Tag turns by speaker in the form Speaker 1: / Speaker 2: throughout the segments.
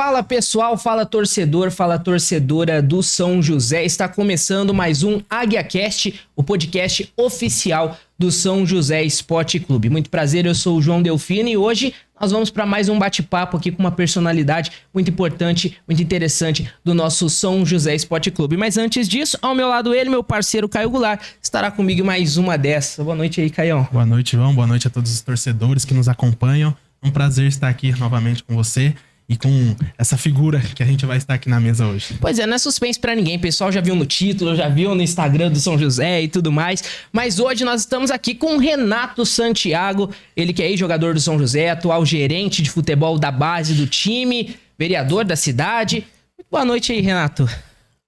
Speaker 1: Fala pessoal, fala torcedor, fala torcedora do São José. Está começando mais um AguiaCast, o podcast oficial do São José Esporte Clube. Muito prazer, eu sou o João Delfino e hoje nós vamos para mais um bate-papo aqui com uma personalidade muito importante, muito interessante do nosso São José Esporte Clube. Mas antes disso, ao meu lado ele, meu parceiro Caio Goulart, estará comigo em mais uma dessas. Boa noite aí, Caião.
Speaker 2: Boa noite, João. Boa noite a todos os torcedores que nos acompanham. É um prazer estar aqui novamente com você e com essa figura que a gente vai estar aqui na mesa hoje.
Speaker 1: Pois é, não é suspense pra ninguém, o pessoal já viu no título, já viu no Instagram do São José e tudo mais, mas hoje nós estamos aqui com o Renato Santiago, ele que é ex-jogador do São José, atual gerente de futebol da base do time, vereador da cidade. Boa noite aí, Renato.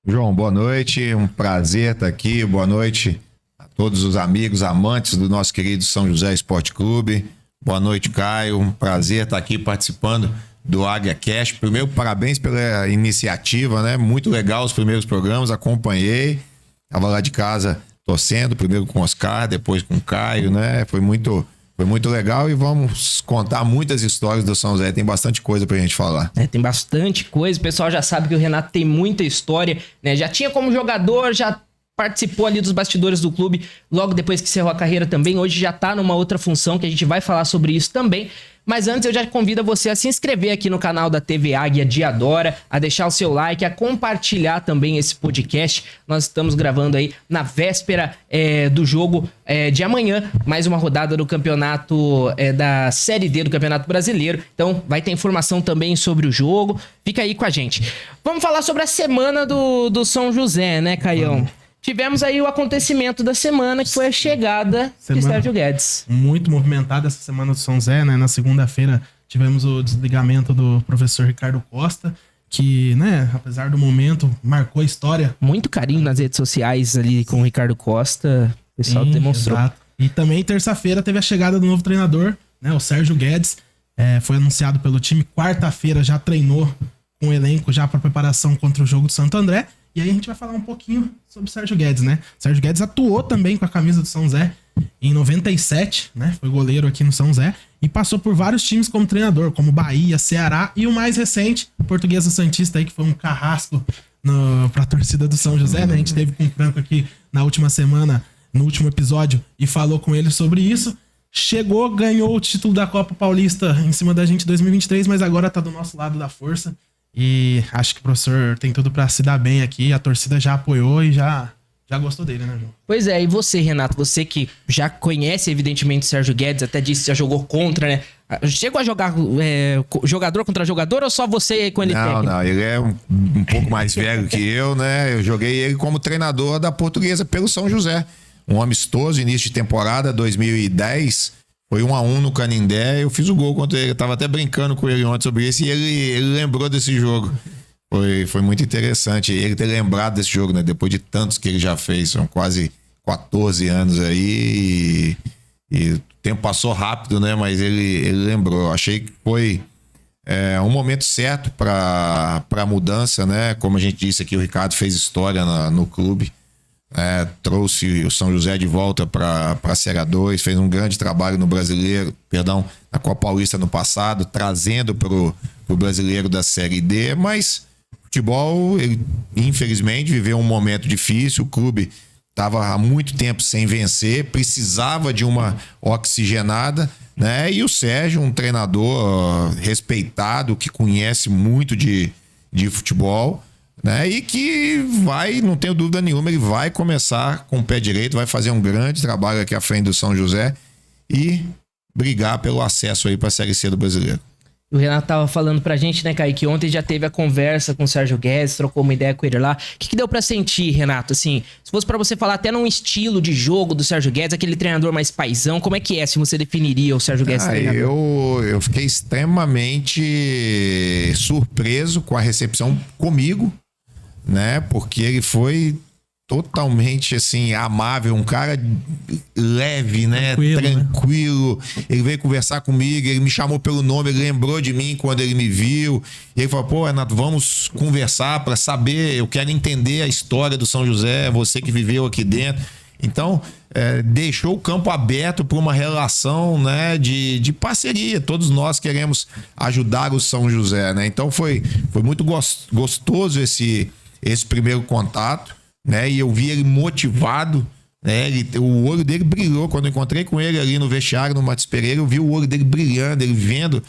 Speaker 3: João, boa noite, um prazer estar aqui, boa noite a todos os amigos, amantes do nosso querido São José Esporte Clube. Boa noite, Caio, um prazer estar aqui participando do AguiaCast. Primeiro, parabéns pela iniciativa, né? Muito legal os primeiros programas, acompanhei. Tava lá de casa torcendo, primeiro com o Oscar, depois com o Caio, né? Foi muito legal e vamos contar muitas histórias do São José. Tem bastante coisa pra gente falar.
Speaker 1: Tem bastante coisa, o pessoal já sabe que o Renato tem muita história, né? Já tinha como jogador, já participou ali dos bastidores do clube, logo depois que encerrou a carreira também. Hoje já tá numa outra função que a gente vai falar sobre isso também. Mas antes eu já convido você a se inscrever aqui no canal da TV Águia de Adora, a deixar o seu like, a compartilhar também esse podcast. Nós estamos gravando aí na véspera do jogo de amanhã, mais uma rodada do campeonato da Série D do Campeonato Brasileiro. Então vai ter informação também sobre o jogo. Fica aí com a gente. Vamos falar sobre a semana do São José, né, Caião? Tivemos aí o acontecimento da semana, que foi a chegada de Sérgio Guedes.
Speaker 2: Muito movimentada essa semana do São José, né? Na segunda-feira tivemos o desligamento do professor Ricardo Costa, que, né, apesar do momento, marcou a história.
Speaker 1: Muito carinho nas redes sociais ali com o Ricardo Costa, o pessoal demonstrou.
Speaker 2: Exato. E também terça-feira teve a chegada do novo treinador, né? O Sérgio Guedes. Foi anunciado pelo time, quarta-feira já treinou com o elenco já para preparação contra o jogo do Santo André. E aí a gente vai falar um pouquinho sobre o Sérgio Guedes, né? O Sérgio Guedes atuou também com a camisa do São José em 97, né? Foi goleiro aqui no São José e passou por vários times como treinador, como Bahia, Ceará e o mais recente, Portuguesa Santista aí, que foi um carrasco pra torcida do São José, né? A gente teve com o Franco aqui na última semana, no último episódio, e falou com ele sobre isso. Chegou, ganhou o título da Copa Paulista em cima da gente em 2023, mas agora tá do nosso lado da força. E acho que o professor tem tudo pra se dar bem aqui. A torcida já apoiou e já gostou dele, né, João?
Speaker 1: Pois é, e você, Renato, você que já conhece, evidentemente, o Sérgio Guedes, até disse que já jogou contra, né? Chegou a jogar jogador contra jogador ou só você com ele técnico?
Speaker 3: Não, ele é um pouco mais velho que eu, né? Eu joguei ele como treinador da Portuguesa pelo São José. Um amistoso, início de temporada, 2010... Foi 1-1 no Canindé, eu fiz o gol contra ele. Eu tava até brincando com ele ontem sobre isso e ele lembrou desse jogo. Foi muito interessante ele ter lembrado desse jogo, né? Depois de tantos que ele já fez, são quase 14 anos aí e o tempo passou rápido, né? Mas ele lembrou. Eu achei que foi um momento certo para a mudança, né? Como a gente disse aqui, o Ricardo fez história no clube. Trouxe o São José de volta para a Série A2, fez um grande trabalho no Brasileiro, na Copa Paulista no passado, trazendo pro Brasileiro da Série D, mas o futebol, ele, infelizmente, viveu um momento difícil, o clube estava há muito tempo sem vencer, precisava de uma oxigenada, né? E o Sérgio, um treinador respeitado, que conhece muito de futebol, né? E que vai, não tenho dúvida nenhuma, ele vai começar com o pé direito, vai fazer um grande trabalho aqui à frente do São José e brigar pelo acesso aí para a Série C do Brasileiro.
Speaker 1: O Renato tava falando pra gente, né, Kaique, que ontem já teve a conversa com o Sérgio Guedes, trocou uma ideia com ele lá. O que deu pra sentir, Renato? Assim, se fosse pra você falar até num estilo de jogo do Sérgio Guedes, aquele treinador mais paizão, como é que se você definiria o Sérgio Guedes treinador?
Speaker 3: Eu fiquei extremamente surpreso com a recepção comigo, né? Porque ele foi totalmente, assim, amável, um cara leve, né? Tranquilo. Né? Ele veio conversar comigo, ele me chamou pelo nome, ele lembrou de mim quando ele me viu. E ele falou, pô, Renato, vamos conversar para saber, eu quero entender a história do São José, você que viveu aqui dentro. Então, deixou o campo aberto para uma relação, né, de parceria. Todos nós queremos ajudar o São José, né? Então, foi muito gostoso esse primeiro contato, né? E eu vi ele motivado, né? O olho dele brilhou. Quando eu encontrei com ele ali no vestiário, no Matos Pereira, eu vi o olho dele brilhando, ele vendo.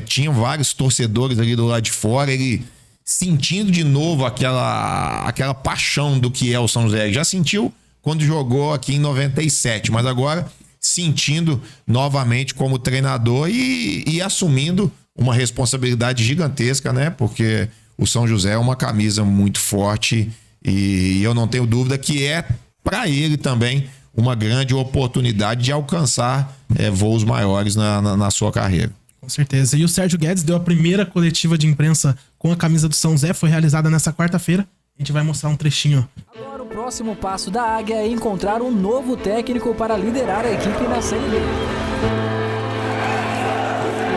Speaker 3: Tinha vários torcedores ali do lado de fora, ele sentindo de novo aquela paixão do que é o São José. Ele já sentiu quando jogou aqui em 97, mas agora sentindo novamente como treinador e assumindo uma responsabilidade gigantesca, né? Porque o São José é uma camisa muito forte e eu não tenho dúvida que é para ele também uma grande oportunidade de alcançar voos maiores na sua carreira.
Speaker 2: Com certeza. E o Sérgio Guedes deu a primeira coletiva de imprensa com a camisa do São José, foi realizada nessa quarta-feira. A gente vai mostrar um trechinho.
Speaker 4: Agora o próximo passo da Águia é encontrar um novo técnico para liderar a equipe na Série B.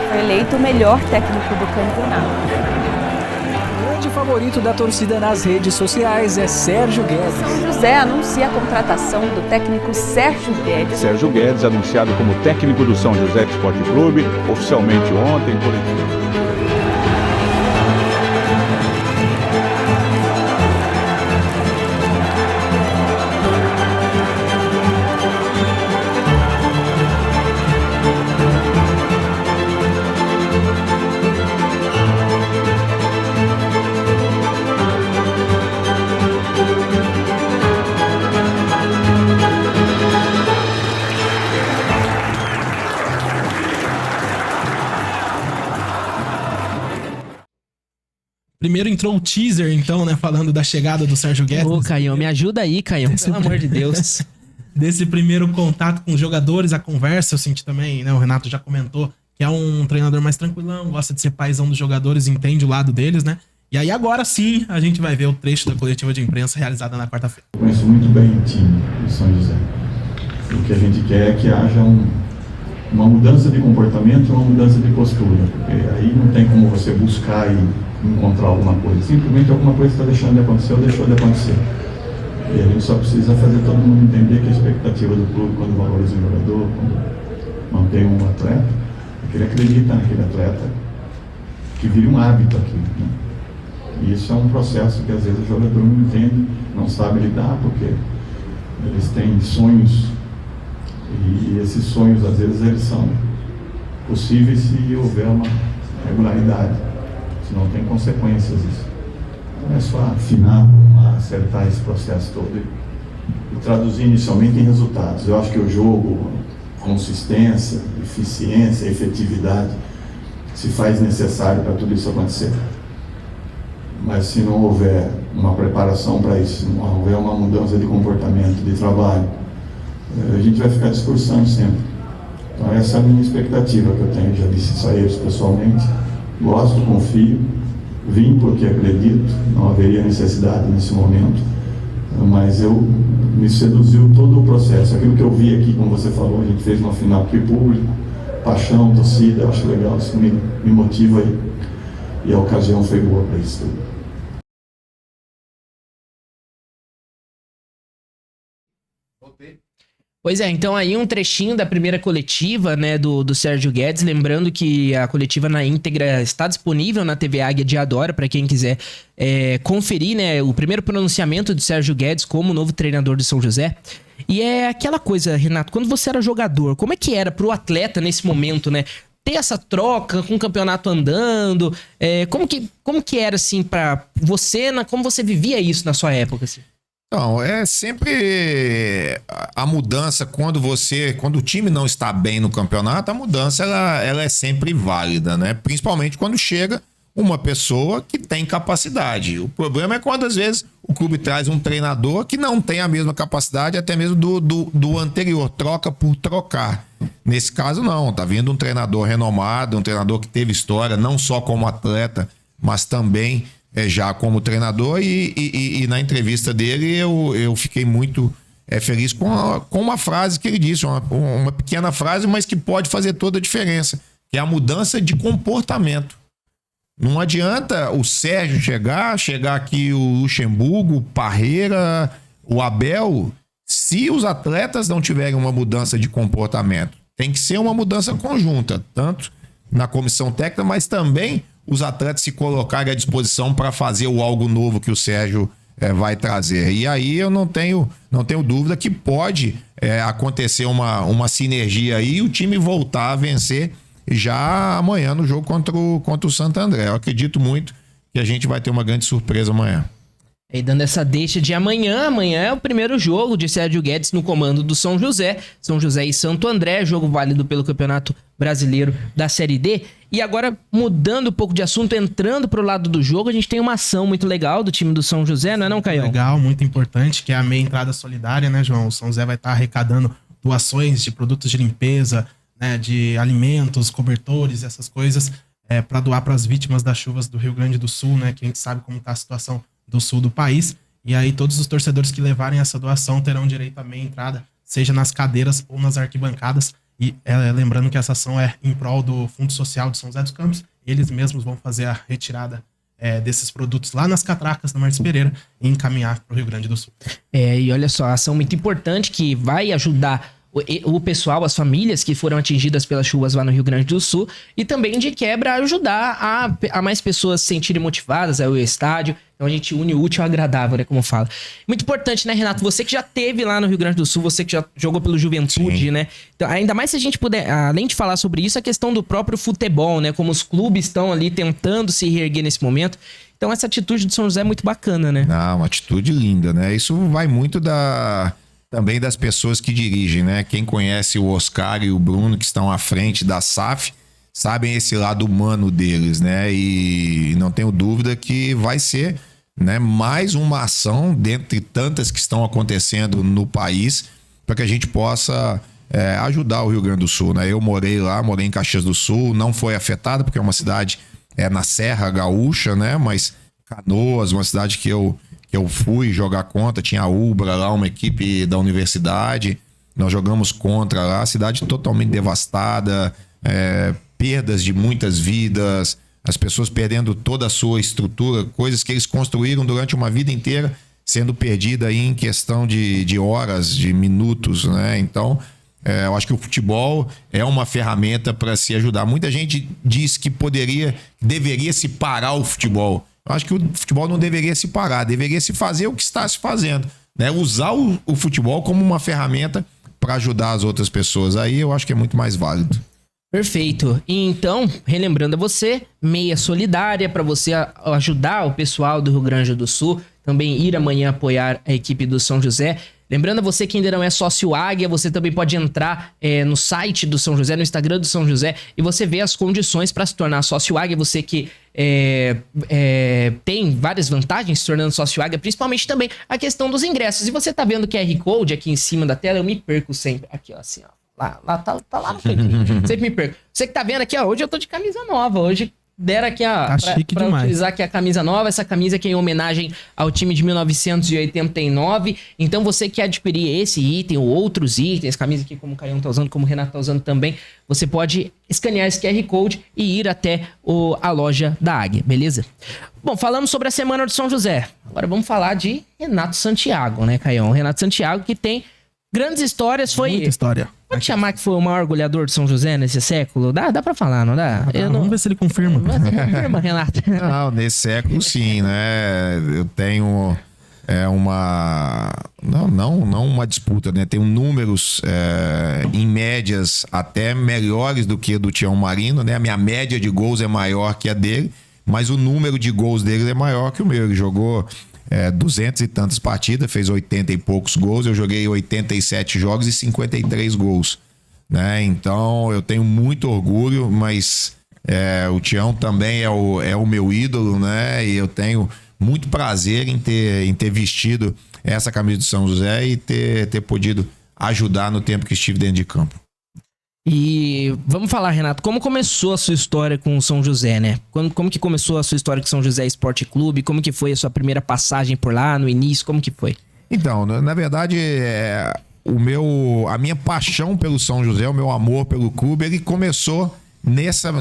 Speaker 5: Foi eleito o melhor técnico do campeonato.
Speaker 4: O grande favorito da torcida nas redes sociais é Sérgio Guedes.
Speaker 5: São José anuncia a contratação do técnico Sérgio Guedes.
Speaker 6: Sérgio Guedes anunciado como técnico do São José Esporte Clube, oficialmente ontem, coletivo.
Speaker 2: Primeiro entrou o teaser, então, né? Falando da chegada do Sérgio Guedes.
Speaker 1: Ô, Caião, me ajuda aí, Caião. Pelo amor de Deus.
Speaker 2: Desse primeiro contato com os jogadores, a conversa, eu senti também, né? O Renato já comentou que é um treinador mais tranquilão, gosta de ser paizão dos jogadores, entende o lado deles, né? E aí agora sim a gente vai ver o trecho da coletiva de imprensa realizada na quarta-feira.
Speaker 7: Eu conheço muito bem o time do São José. O que a gente quer é que haja uma mudança de comportamento, uma mudança de postura, porque aí não tem como você buscar e encontrar alguma coisa. Simplesmente alguma coisa está deixando de acontecer ou deixou de acontecer. E a gente só precisa fazer todo mundo entender que a expectativa do clube, quando valoriza um jogador, quando mantém um atleta, é que ele acredita naquele atleta, que vire um hábito aqui, né? E isso é um processo que às vezes o jogador não entende, não sabe lidar, porque eles têm sonhos e esses sonhos às vezes eles são possíveis se houver uma regularidade, senão tem consequências isso. Então é só afinar, acertar esse processo todo e traduzir inicialmente em resultados. Eu acho que o jogo, consistência, eficiência, efetividade se faz necessário para tudo isso acontecer. Mas se não houver uma preparação para isso, se não houver uma mudança de comportamento, de trabalho, a gente vai ficar discursando sempre. Então essa é a minha expectativa que eu tenho, já disse isso a eles pessoalmente. Gosto, confio, vim porque acredito, não haveria necessidade nesse momento, mas me seduziu todo o processo. Aquilo que eu vi aqui, como você falou, a gente fez uma final aqui público, paixão, torcida, eu acho legal, isso me motiva aí. E a ocasião foi boa para isso tudo.
Speaker 1: Pois é, então aí um trechinho da primeira coletiva, né, do Sérgio Guedes, lembrando que a coletiva na íntegra está disponível na TV Águia de Adora, para quem quiser conferir, né, o primeiro pronunciamento do Sérgio Guedes como novo treinador do São José. E é aquela coisa, Renato, quando você era jogador, como é que era pro atleta nesse momento, né, ter essa troca com o campeonato andando, como que era, assim, pra você, como você vivia isso na sua época, assim?
Speaker 3: Então, é sempre a mudança quando o time não está bem no campeonato, a mudança ela é sempre válida, né? Principalmente quando chega uma pessoa que tem capacidade. O problema é quando às vezes o clube traz um treinador que não tem a mesma capacidade, até mesmo do anterior, troca por trocar. Nesse caso não, tá vindo um treinador renomado, um treinador que teve história, não só como atleta, mas também já como treinador, e na entrevista dele eu fiquei muito feliz com uma frase que ele disse, uma pequena frase, mas que pode fazer toda a diferença, que é a mudança de comportamento. Não adianta o Sérgio chegar aqui o Luxemburgo, o Parreira, o Abel, Se os atletas não tiverem uma mudança de comportamento, tem que ser uma mudança conjunta, tanto na comissão técnica, mas também os atletas se colocarem à disposição para fazer o algo novo que o Sérgio vai trazer. E aí eu não tenho dúvida que pode acontecer uma sinergia aí e o time voltar a vencer já amanhã no jogo contra o Santo André. Eu acredito muito que a gente vai ter uma grande surpresa amanhã.
Speaker 1: E dando essa deixa de amanhã é o primeiro jogo de Sérgio Guedes no comando do São José e Santo André, jogo válido pelo Campeonato Brasileiro da Série D. E agora, mudando um pouco de assunto, entrando pro lado do jogo, a gente tem uma ação muito legal do time do São José, não é não, Caião?
Speaker 2: Legal, muito importante, que é a meia entrada solidária, né, João? O São José vai estar arrecadando doações de produtos de limpeza, né, de alimentos, cobertores, essas coisas, para doar para as vítimas das chuvas do Rio Grande do Sul, né, que a gente sabe como está a situação do sul do país. E aí todos os torcedores que levarem essa doação terão direito à meia entrada, seja nas cadeiras ou nas arquibancadas. E lembrando que essa ação é em prol do Fundo Social de São José dos Campos. Eles mesmos vão fazer a retirada desses produtos lá nas catracas da Martins Pereira e encaminhar para o Rio Grande do Sul.
Speaker 1: E olha só, ação muito importante que vai ajudar o pessoal, as famílias que foram atingidas pelas chuvas lá no Rio Grande do Sul, e também de quebra ajudar a mais pessoas se sentirem motivadas ao estádio. Então a gente une o útil ao agradável, né, como fala. Muito importante, né, Renato? Você que já teve lá no Rio Grande do Sul, você que já jogou pelo Juventude, sim, né? Então, ainda mais se a gente puder, além de falar sobre isso, a questão do próprio futebol, né? Como os clubes estão ali tentando se reerguer nesse momento. Então essa atitude do São José é muito bacana, né?
Speaker 3: Uma atitude linda, né? Isso vai muito também das pessoas que dirigem, né? Quem conhece o Oscar e o Bruno, que estão à frente da SAF, sabem esse lado humano deles, né? E não tenho dúvida que vai ser, né, mais uma ação dentre tantas que estão acontecendo no país para que a gente possa ajudar o Rio Grande do Sul, né? Eu morei em Caxias do Sul, não foi afetada porque é uma cidade na Serra Gaúcha, né? Mas Canoas, uma cidade que eu fui jogar contra, tinha a Ubra lá, uma equipe da universidade, nós jogamos contra lá, a cidade totalmente devastada, perdas de muitas vidas, as pessoas perdendo toda a sua estrutura, coisas que eles construíram durante uma vida inteira, sendo perdida aí em questão de horas, de minutos, né? Então, eu acho que o futebol é uma ferramenta para se ajudar. Muita gente diz que deveria se parar o futebol. Eu acho que o futebol não deveria se parar, deveria se fazer o que está se fazendo, né? Usar o futebol como uma ferramenta para ajudar as outras pessoas. Aí eu acho que é muito mais válido.
Speaker 1: Perfeito. E então, relembrando a você, meia solidária para você ajudar o pessoal do Rio Grande do Sul, também ir amanhã apoiar a equipe do São José. Lembrando a você que ainda não é sócio Águia, você também pode entrar no site do São José, no Instagram do São José, e você vê as condições para se tornar sócio Águia. Você que tem várias vantagens se tornando sócio Águia, principalmente também a questão dos ingressos. E você tá vendo o QR Code aqui em cima da tela, eu me perco sempre. Aqui, ó, assim, ó. Lá tá lá no cantinho. Sempre me perco. Você que tá vendo aqui, ó, hoje eu tô de camisa nova. Hoje deram aqui, ó,
Speaker 2: tá chique
Speaker 1: pra
Speaker 2: demais.
Speaker 1: utilizar aqui a camisa nova. Essa camisa aqui é em homenagem ao time de 1989. Então você que adquirir esse item ou outros itens, camisa aqui como o Caião tá usando, como o Renato tá usando também, você pode escanear esse QR Code e ir até a loja da Águia, beleza? Bom, falamos sobre a Semana do São José. Agora vamos falar de Renato Santiago, né, Caião? Renato Santiago que tem grandes histórias,
Speaker 2: Muita história.
Speaker 1: Pode chamar que foi o maior goleador de São José nesse século? Dá pra falar, não dá?
Speaker 2: Vamos ver se ele confirma.
Speaker 1: Você confirma, Renato?
Speaker 3: Não, nesse século sim, né? Eu tenho não uma disputa, né? Tenho números em médias até melhores do que a do Tião Marino, né? A minha média de gols é maior que a dele, mas o número de gols dele é maior que o meu. Ele jogou 200 e tantas partidas, fez 80 e poucos gols. Eu joguei 87 jogos e 53 gols, né? Então eu tenho muito orgulho, mas o Tião também é o meu ídolo, né? E eu tenho muito prazer em ter vestido essa camisa do São José e ter podido ajudar no tempo que estive dentro de campo.
Speaker 1: E vamos falar, Renato, como começou a sua história com o São José, né? Como que começou a sua história com o São José Esporte Clube? Como que foi a sua primeira passagem por lá, no início? Como que foi?
Speaker 3: Então, na verdade, a minha paixão pelo São José, o meu amor pelo clube, ele começou nessa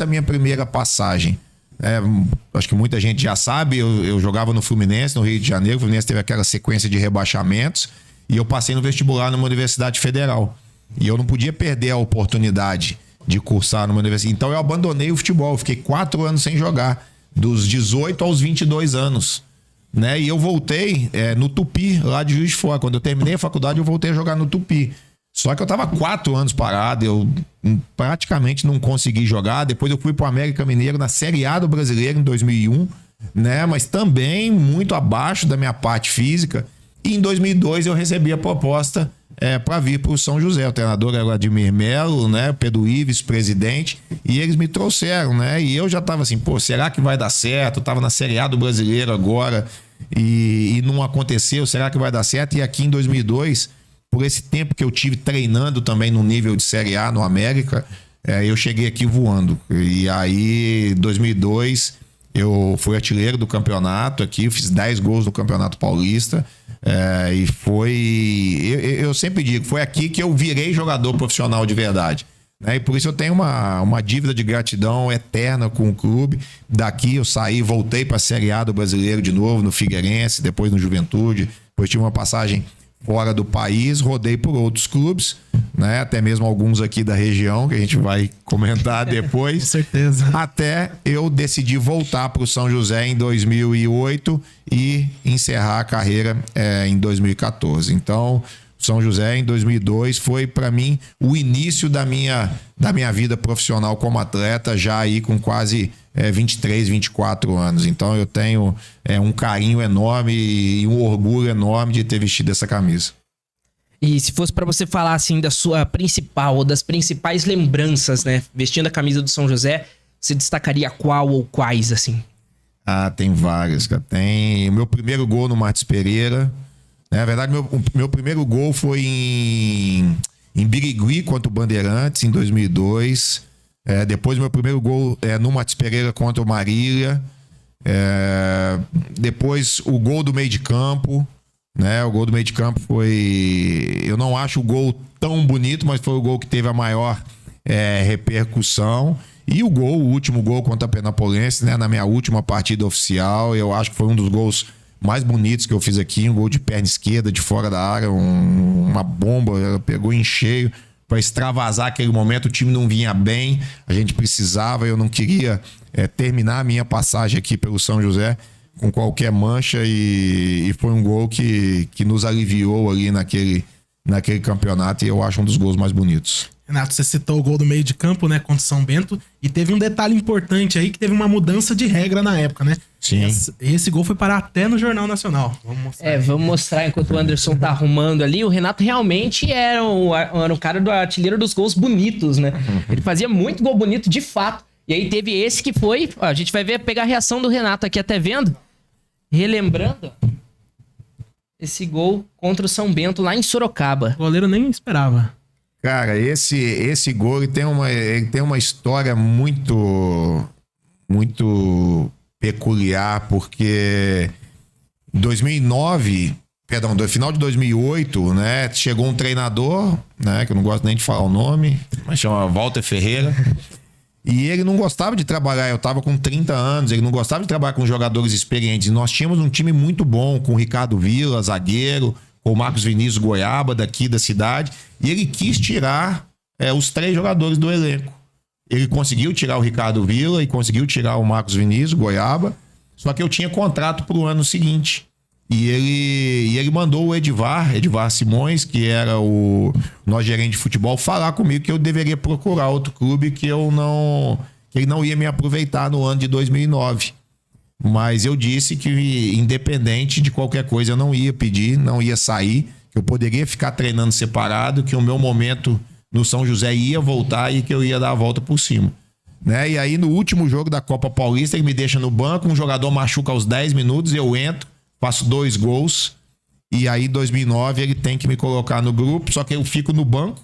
Speaker 3: minha primeira passagem. Acho que muita gente já sabe, eu jogava no Fluminense, no Rio de Janeiro. O Fluminense teve aquela sequência de rebaixamentos e eu passei no vestibular numa universidade federal. E eu não podia perder a oportunidade de cursar numa universidade. Então eu abandonei o futebol, fiquei 4 anos sem jogar, dos 18 aos 22 anos. Né? E eu voltei no Tupi, lá de Juiz de Fora. Quando eu terminei a faculdade, eu voltei a jogar no Tupi. Só que eu tava 4 anos parado, eu praticamente não consegui jogar. Depois eu fui pro América Mineiro na Série A do Brasileiro em 2001, né? Mas também muito abaixo da minha parte física. E em 2002 eu recebi a proposta para vir pro São José. O treinador era o Admir Melo, né? Pedro Ives, presidente. E eles me trouxeram, né? E eu já tava assim, pô, será que vai dar certo? Eu tava na Série A do Brasileiro agora e não aconteceu. Será que vai dar certo? E aqui em 2002... por esse tempo que eu tive treinando também no nível de Série A no América, eu cheguei aqui voando. E aí, em 2002, eu fui artilheiro do campeonato aqui, fiz 10 gols no Campeonato Paulista. E foi... Eu sempre digo, foi aqui que eu virei jogador profissional de verdade. E por isso eu tenho uma dívida de gratidão eterna com o clube. Daqui eu saí, voltei para a Série A do Brasileiro de novo, no Figueirense, depois no Juventude. Depois tive uma passagem fora do país, rodei por outros clubes, né? Até mesmo alguns aqui da região, que a gente vai comentar depois.
Speaker 2: Com certeza.
Speaker 3: Até eu decidi voltar para o São José em 2008 e encerrar a carreira em 2014. Então, São José em 2002 foi para mim o início da minha vida profissional como atleta, já aí com quase 23, 24 anos. Então eu tenho um carinho enorme e um orgulho enorme de ter vestido essa camisa.
Speaker 1: E se fosse pra você falar assim da sua principal ou das principais lembranças, né, vestindo a camisa do São José, você destacaria qual ou quais, assim?
Speaker 3: Tem várias, cara. Tem o meu primeiro gol no Martins Pereira. Na verdade, meu primeiro gol foi em Birigui contra o Bandeirantes, em 2002. Depois, meu primeiro gol no Martins Pereira contra o Marília. Depois, o gol do meio de campo. Né? O gol do meio de campo foi... Eu não acho o gol tão bonito, mas foi o gol que teve a maior repercussão. E o último gol contra a Penapolense, né? Na minha última partida oficial, eu acho que foi um dos gols mais bonitos que eu fiz aqui, um gol de perna esquerda, de fora da área, uma bomba, ela pegou em cheio para extravasar aquele momento. O time não vinha bem, a gente precisava, eu não queria terminar a minha passagem aqui pelo São José com qualquer mancha, e foi um gol que nos aliviou ali naquele campeonato, e eu acho um dos gols mais bonitos.
Speaker 2: Renato, você citou o gol do meio de campo, né, contra o São Bento, e teve um detalhe importante aí, que teve uma mudança de regra na época, né?
Speaker 3: Sim.
Speaker 2: Esse gol foi parar até no Jornal Nacional.
Speaker 1: Vamos mostrar enquanto o Anderson tá arrumando ali. O Renato realmente era o cara do artilheiro dos gols bonitos, né? Ele fazia muito gol bonito, de fato. E aí teve esse que foi... Ó, a gente vai pegar a reação do Renato aqui, até vendo. Relembrando esse gol contra o São Bento lá em Sorocaba.
Speaker 2: O goleiro nem esperava.
Speaker 3: Cara, esse gol ele tem uma história muito, muito peculiar, porque em 2009, perdão, no final de 2008, né, chegou um treinador, né, que eu não gosto nem de falar o nome, mas chama Walter Ferreira, e ele não gostava de trabalhar, eu tava com 30 anos, ele não gostava de trabalhar com jogadores experientes. Nós tínhamos um time muito bom, com o Ricardo Villa, zagueiro, com o Marcos Vinícius Goiaba, daqui da cidade, e ele quis tirar os 3 jogadores do elenco. Ele conseguiu tirar o Ricardo Villa e conseguiu tirar o Marcos Vinícius Goiaba, só que eu tinha contrato pro ano seguinte. E ele mandou o Edivar Simões, que era o nosso gerente de futebol, falar comigo que eu deveria procurar outro clube, que ele não ia me aproveitar no ano de 2009. Mas eu disse que, independente de qualquer coisa, eu não ia pedir, não ia sair, que eu poderia ficar treinando separado, que o meu momento no São José ia voltar e que eu ia dar a volta por cima. Né? E aí, no último jogo da Copa Paulista, ele me deixa no banco, um jogador machuca aos 10 minutos, eu entro, faço 2 gols, e aí, em 2009, ele tem que me colocar no grupo, só que eu fico no banco,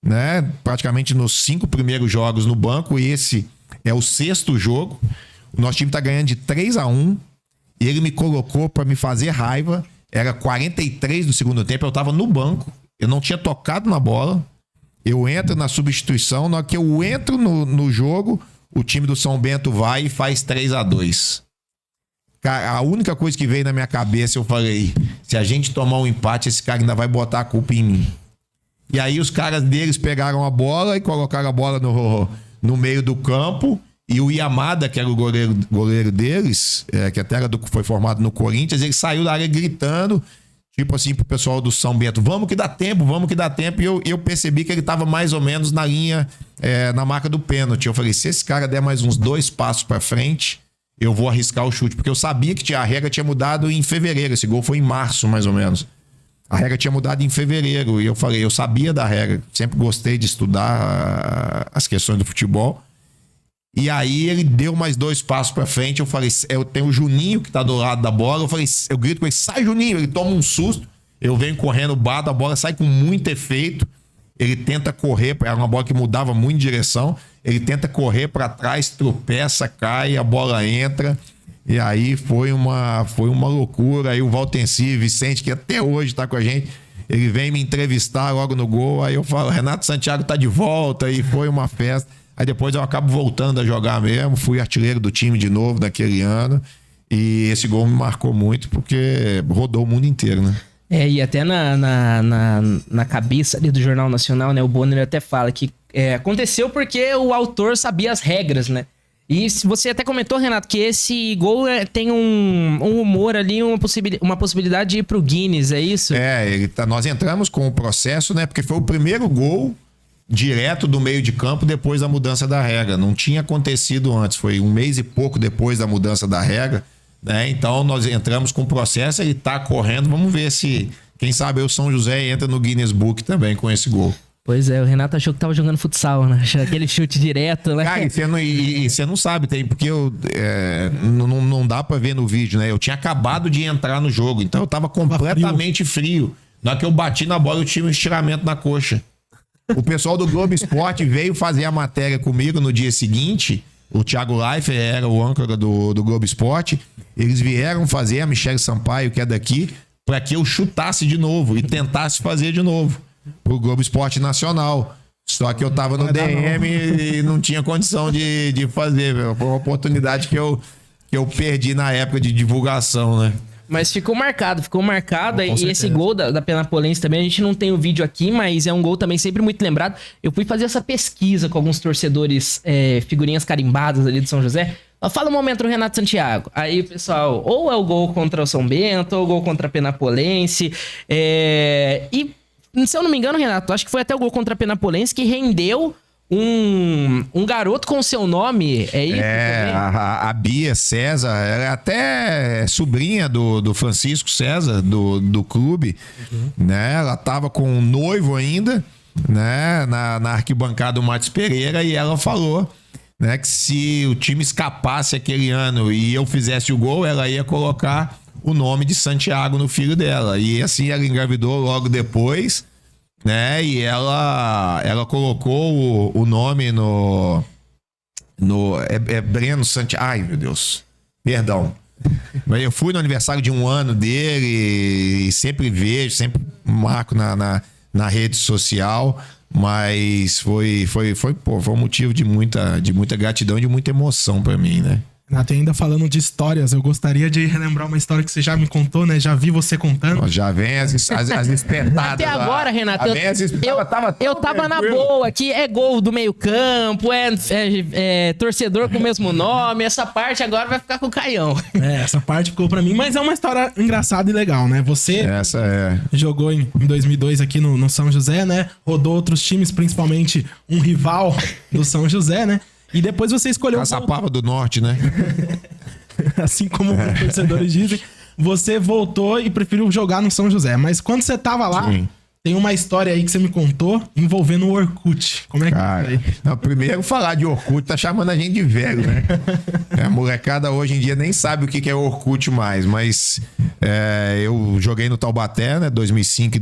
Speaker 3: né? Praticamente nos 5 primeiros jogos no banco, e esse é o 6º jogo. O nosso time tá ganhando de 3-1. E ele me colocou para me fazer raiva. Era 43 do segundo tempo. Eu tava no banco. Eu não tinha tocado na bola. Eu entro na substituição. Na hora que eu entro no jogo, o time do São Bento vai e faz 3-2. Cara, a única coisa que veio na minha cabeça, eu falei, se a gente tomar um empate, esse cara ainda vai botar a culpa em mim. E aí os caras deles pegaram a bola e colocaram a bola no meio do campo. E o Yamada, que era o goleiro deles, que até foi formado no Corinthians, ele saiu da área gritando, tipo assim, pro pessoal do São Bento, vamos que dá tempo. E eu percebi que ele tava mais ou menos na linha, na marca do pênalti. Eu falei, se esse cara der mais uns 2 passos pra frente, eu vou arriscar o chute. Porque eu sabia que a regra tinha mudado em fevereiro. Esse gol foi em março, mais ou menos. A regra tinha mudado em fevereiro. E eu falei, eu sabia da regra. Sempre gostei de estudar as questões do futebol. E aí ele deu mais 2 passos pra frente. Eu falei, eu tenho o Juninho que tá do lado da bola. Eu grito com ele, sai Juninho. Ele toma um susto. Eu venho correndo, bato, a bola sai com muito efeito. Ele tenta correr, era uma bola que mudava muito de direção. Ele tenta correr pra trás, tropeça, cai, a bola entra. E aí foi uma loucura. Aí o Valtenci Vicente, que até hoje tá com a gente, ele vem me entrevistar logo no gol. Aí eu falo, Renato Santiago tá de volta. E foi uma festa. Aí depois eu acabo voltando a jogar mesmo. Fui artilheiro do time de novo naquele ano. E esse gol me marcou muito porque rodou o mundo inteiro, né?
Speaker 1: E até na cabeça ali do Jornal Nacional, né? O Bonner até fala que aconteceu porque o autor sabia as regras, né? E você até comentou, Renato, que esse gol tem um humor ali, uma possibilidade de ir pro Guinness, é isso?
Speaker 3: Nós entramos com o processo, né? Porque foi o primeiro gol direto do meio de campo depois da mudança da regra. Não tinha acontecido antes, foi 1 mês e pouco depois da mudança da regra, né? Então nós entramos com o processo, ele tá correndo, vamos ver se, quem sabe, o São José entra no Guinness Book também com esse gol.
Speaker 1: Pois é, o Renato achou que tava jogando futsal, né? Aquele chute direto, né?
Speaker 3: Cara, e você não sabe, porque não dá pra ver no vídeo, né? Eu tinha acabado de entrar no jogo, então eu tava completamente frio. Na hora que eu bati na bola, eu tinha um estiramento na coxa. O pessoal do Globo Esporte veio fazer a matéria comigo no dia seguinte. O Thiago Leifert era o âncora do Globo Esporte. Eles vieram fazer, a Michele Sampaio, que é daqui, para que eu chutasse de novo e tentasse fazer de novo pro Globo Esporte Nacional. Só que eu tava no DM e não tinha condição de fazer. Foi uma oportunidade que eu perdi na época de divulgação, né?
Speaker 1: Mas ficou marcado. E esse gol da Penapolense também, a gente não tem o vídeo aqui, mas é um gol também sempre muito lembrado. Eu fui fazer essa pesquisa com alguns torcedores, figurinhas carimbadas ali do São José. Fala um momento do Renato Santiago. Aí, pessoal, ou é o gol contra o São Bento, ou o gol contra a Penapolense. E, se eu não me engano, Renato, acho que foi até o gol contra a Penapolense que rendeu um garoto com seu nome, é isso?
Speaker 3: A Bia César, ela é até sobrinha do Francisco César, do clube, né? Ela tava com um noivo ainda, né? Na arquibancada do Matos Pereira, e ela falou, né, que se o time escapasse aquele ano e eu fizesse o gol, ela ia colocar o nome de Santiago no filho dela. E assim ela engravidou logo depois, né? E ela colocou o nome no Breno Santiago. Ai, meu Deus. Perdão. Mas eu fui no aniversário de 1 ano dele e sempre vejo, sempre marco na rede social. Mas foi um motivo de muita gratidão e de muita emoção pra mim, né?
Speaker 2: Renato, ainda falando de histórias, eu gostaria de relembrar uma história que você já me contou, né? Já vi você contando.
Speaker 3: Já vem as espetadas.
Speaker 1: Até agora, Renato, eu tava na
Speaker 3: tranquilo.
Speaker 1: boa aqui. É gol do meio campo, é torcedor com o mesmo nome. Essa parte agora vai ficar com o Caião.
Speaker 2: Essa parte ficou pra mim, mas é uma história engraçada e legal, né? Você jogou em 2002 aqui no São José, né? Rodou outros times, principalmente um rival do São José, né? E depois você escolheu...
Speaker 3: Caçapava do Norte, né?
Speaker 2: Assim como os torcedores dizem, você voltou e preferiu jogar no São José. Mas quando você tava lá, tem uma história aí que você me contou envolvendo o Orkut. Como é que
Speaker 3: foi aí? Não, primeiro falar de Orkut tá chamando a gente de velho, né? A molecada hoje em dia nem sabe o que é Orkut mais, mas eu joguei no Taubaté, né? 2005 e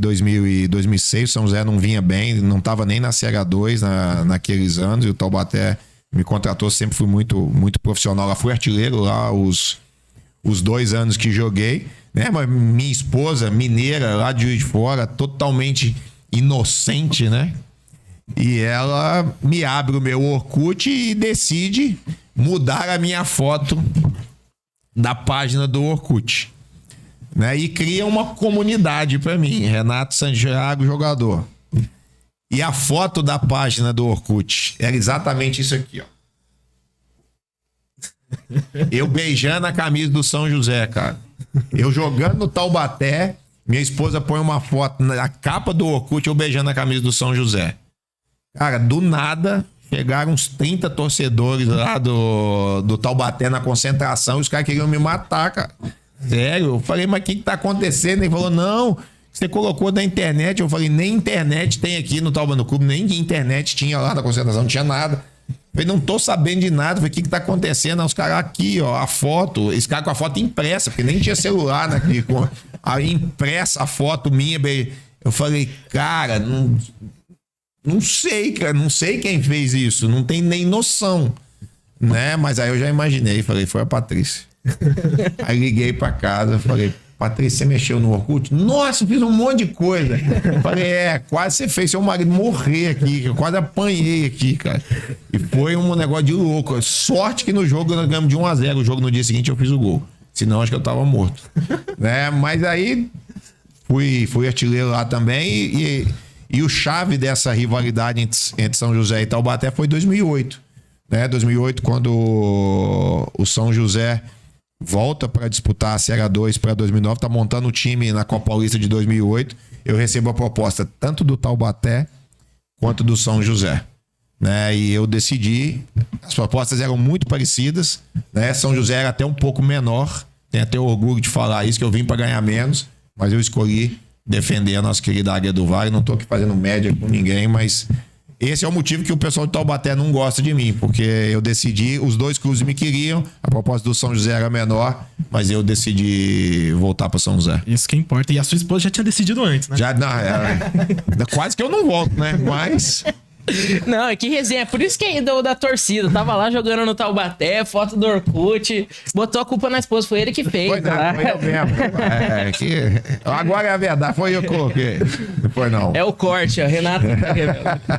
Speaker 3: 2006. O São José não vinha bem, não tava nem na CH2 naqueles anos, e o Taubaté me contratou, sempre fui muito profissional lá, fui artilheiro lá os 2 anos que joguei, né? Mas minha esposa, mineira, lá de Juiz de Fora, totalmente inocente, né? E ela me abre o meu Orkut e decide mudar a minha foto da página do Orkut, né? E cria uma comunidade pra mim, Renato Santiago, jogador. E a foto da página do Orkut era exatamente isso aqui, ó. Eu beijando a camisa do São José, cara. Eu jogando no Taubaté, minha esposa põe uma foto na capa do Orkut, eu beijando a camisa do São José. Cara, do nada, chegaram uns 30 torcedores lá do Taubaté na concentração, os caras queriam me matar, cara. Sério, eu falei, mas o que tá acontecendo? Ele falou, não, você colocou da internet. Eu falei, nem internet tem aqui no Taubaté no Clube, nem internet tinha lá na concentração, não tinha nada. Eu falei, não tô sabendo de nada. Eu falei, o que tá acontecendo? Os caras aqui, ó, a foto, esse cara com a foto impressa, porque nem tinha celular, né? Aí impressa a foto minha. Eu falei, cara, não sei, cara, não sei quem fez isso, não tem nem noção, né? Mas aí eu já imaginei, falei, foi a Patrícia. Aí liguei pra casa, falei, Patrícia, você mexeu no Orkut? Nossa, eu fiz um monte de coisa. Falei, quase você fez seu marido morrer aqui, eu quase apanhei aqui, cara. E foi um negócio de louco. Sorte que no jogo nós ganhamos de 1-0, o jogo no dia seguinte eu fiz o gol. Senão acho que eu tava morto, né? Mas aí fui artilheiro lá também e o chave dessa rivalidade entre São José e Taubaté foi 2008, né? 2008, quando o São José volta para disputar a Série A2 para 2009, tá montando o time na Copa Paulista de 2008. Eu recebo a proposta tanto do Taubaté quanto do São José, né? E eu decidi, as propostas eram muito parecidas, né? São José era até um pouco menor, tenho até orgulho de falar isso, que eu vim para ganhar menos, mas eu escolhi defender a nossa querida Águia do Vale. Não tô aqui fazendo média com ninguém, mas esse é o motivo que o pessoal de Taubaté não gosta de mim, porque eu decidi, os dois clubes me queriam, a proposta do São José era menor, mas eu decidi voltar para São José.
Speaker 2: Isso que importa. E a sua esposa já tinha decidido antes, né?
Speaker 3: Já, não, quase que eu não volto, né? Mas
Speaker 1: Não, que resenha. Por isso que é ídolo da torcida. Tava lá jogando no Taubaté, foto do Orkut. Botou a culpa na esposa. Foi ele que fez.
Speaker 3: foi, não, foi eu mesmo. Agora é a verdade. Foi eu que coloquei. Não foi, não.
Speaker 1: É o corte, ó. Renato.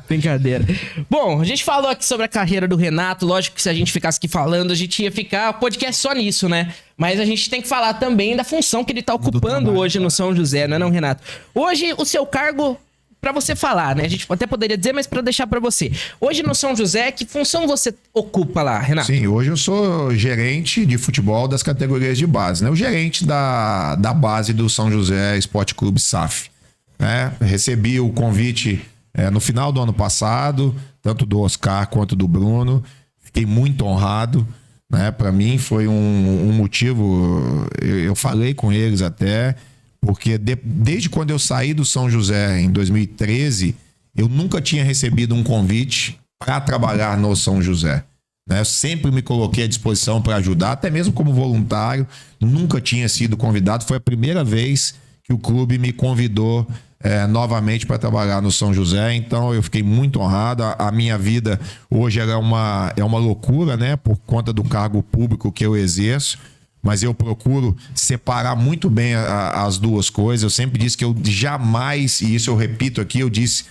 Speaker 1: Brincadeira. Bom, a gente falou aqui sobre a carreira do Renato. Lógico que se a gente ficasse aqui falando, a gente ia ficar podcast só nisso, né? Mas a gente tem que falar também da função que ele tá ocupando hoje no São José, não é não, Renato? Hoje, o seu cargo, pra você falar, né? A gente até poderia dizer, mas pra deixar pra você. Hoje no São José, que função você ocupa lá, Renato?
Speaker 3: Sim, hoje eu sou gerente de futebol das categorias de base, né? O gerente da base do São José Esporte Clube SAF, né? Recebi o convite no final do ano passado, tanto do Oscar quanto do Bruno. Fiquei muito honrado, né? Para mim foi um motivo, eu falei com eles até, porque desde quando eu saí do São José em 2013, eu nunca tinha recebido um convite para trabalhar no São José, né? Eu sempre me coloquei à disposição para ajudar, até mesmo como voluntário, nunca tinha sido convidado. Foi a primeira vez que o clube me convidou novamente para trabalhar no São José, então eu fiquei muito honrado. A minha vida hoje é uma loucura, né? Por conta do cargo público que eu exerço, mas eu procuro separar muito bem as duas coisas. Eu sempre disse que eu jamais, e isso eu repito aqui, eu disse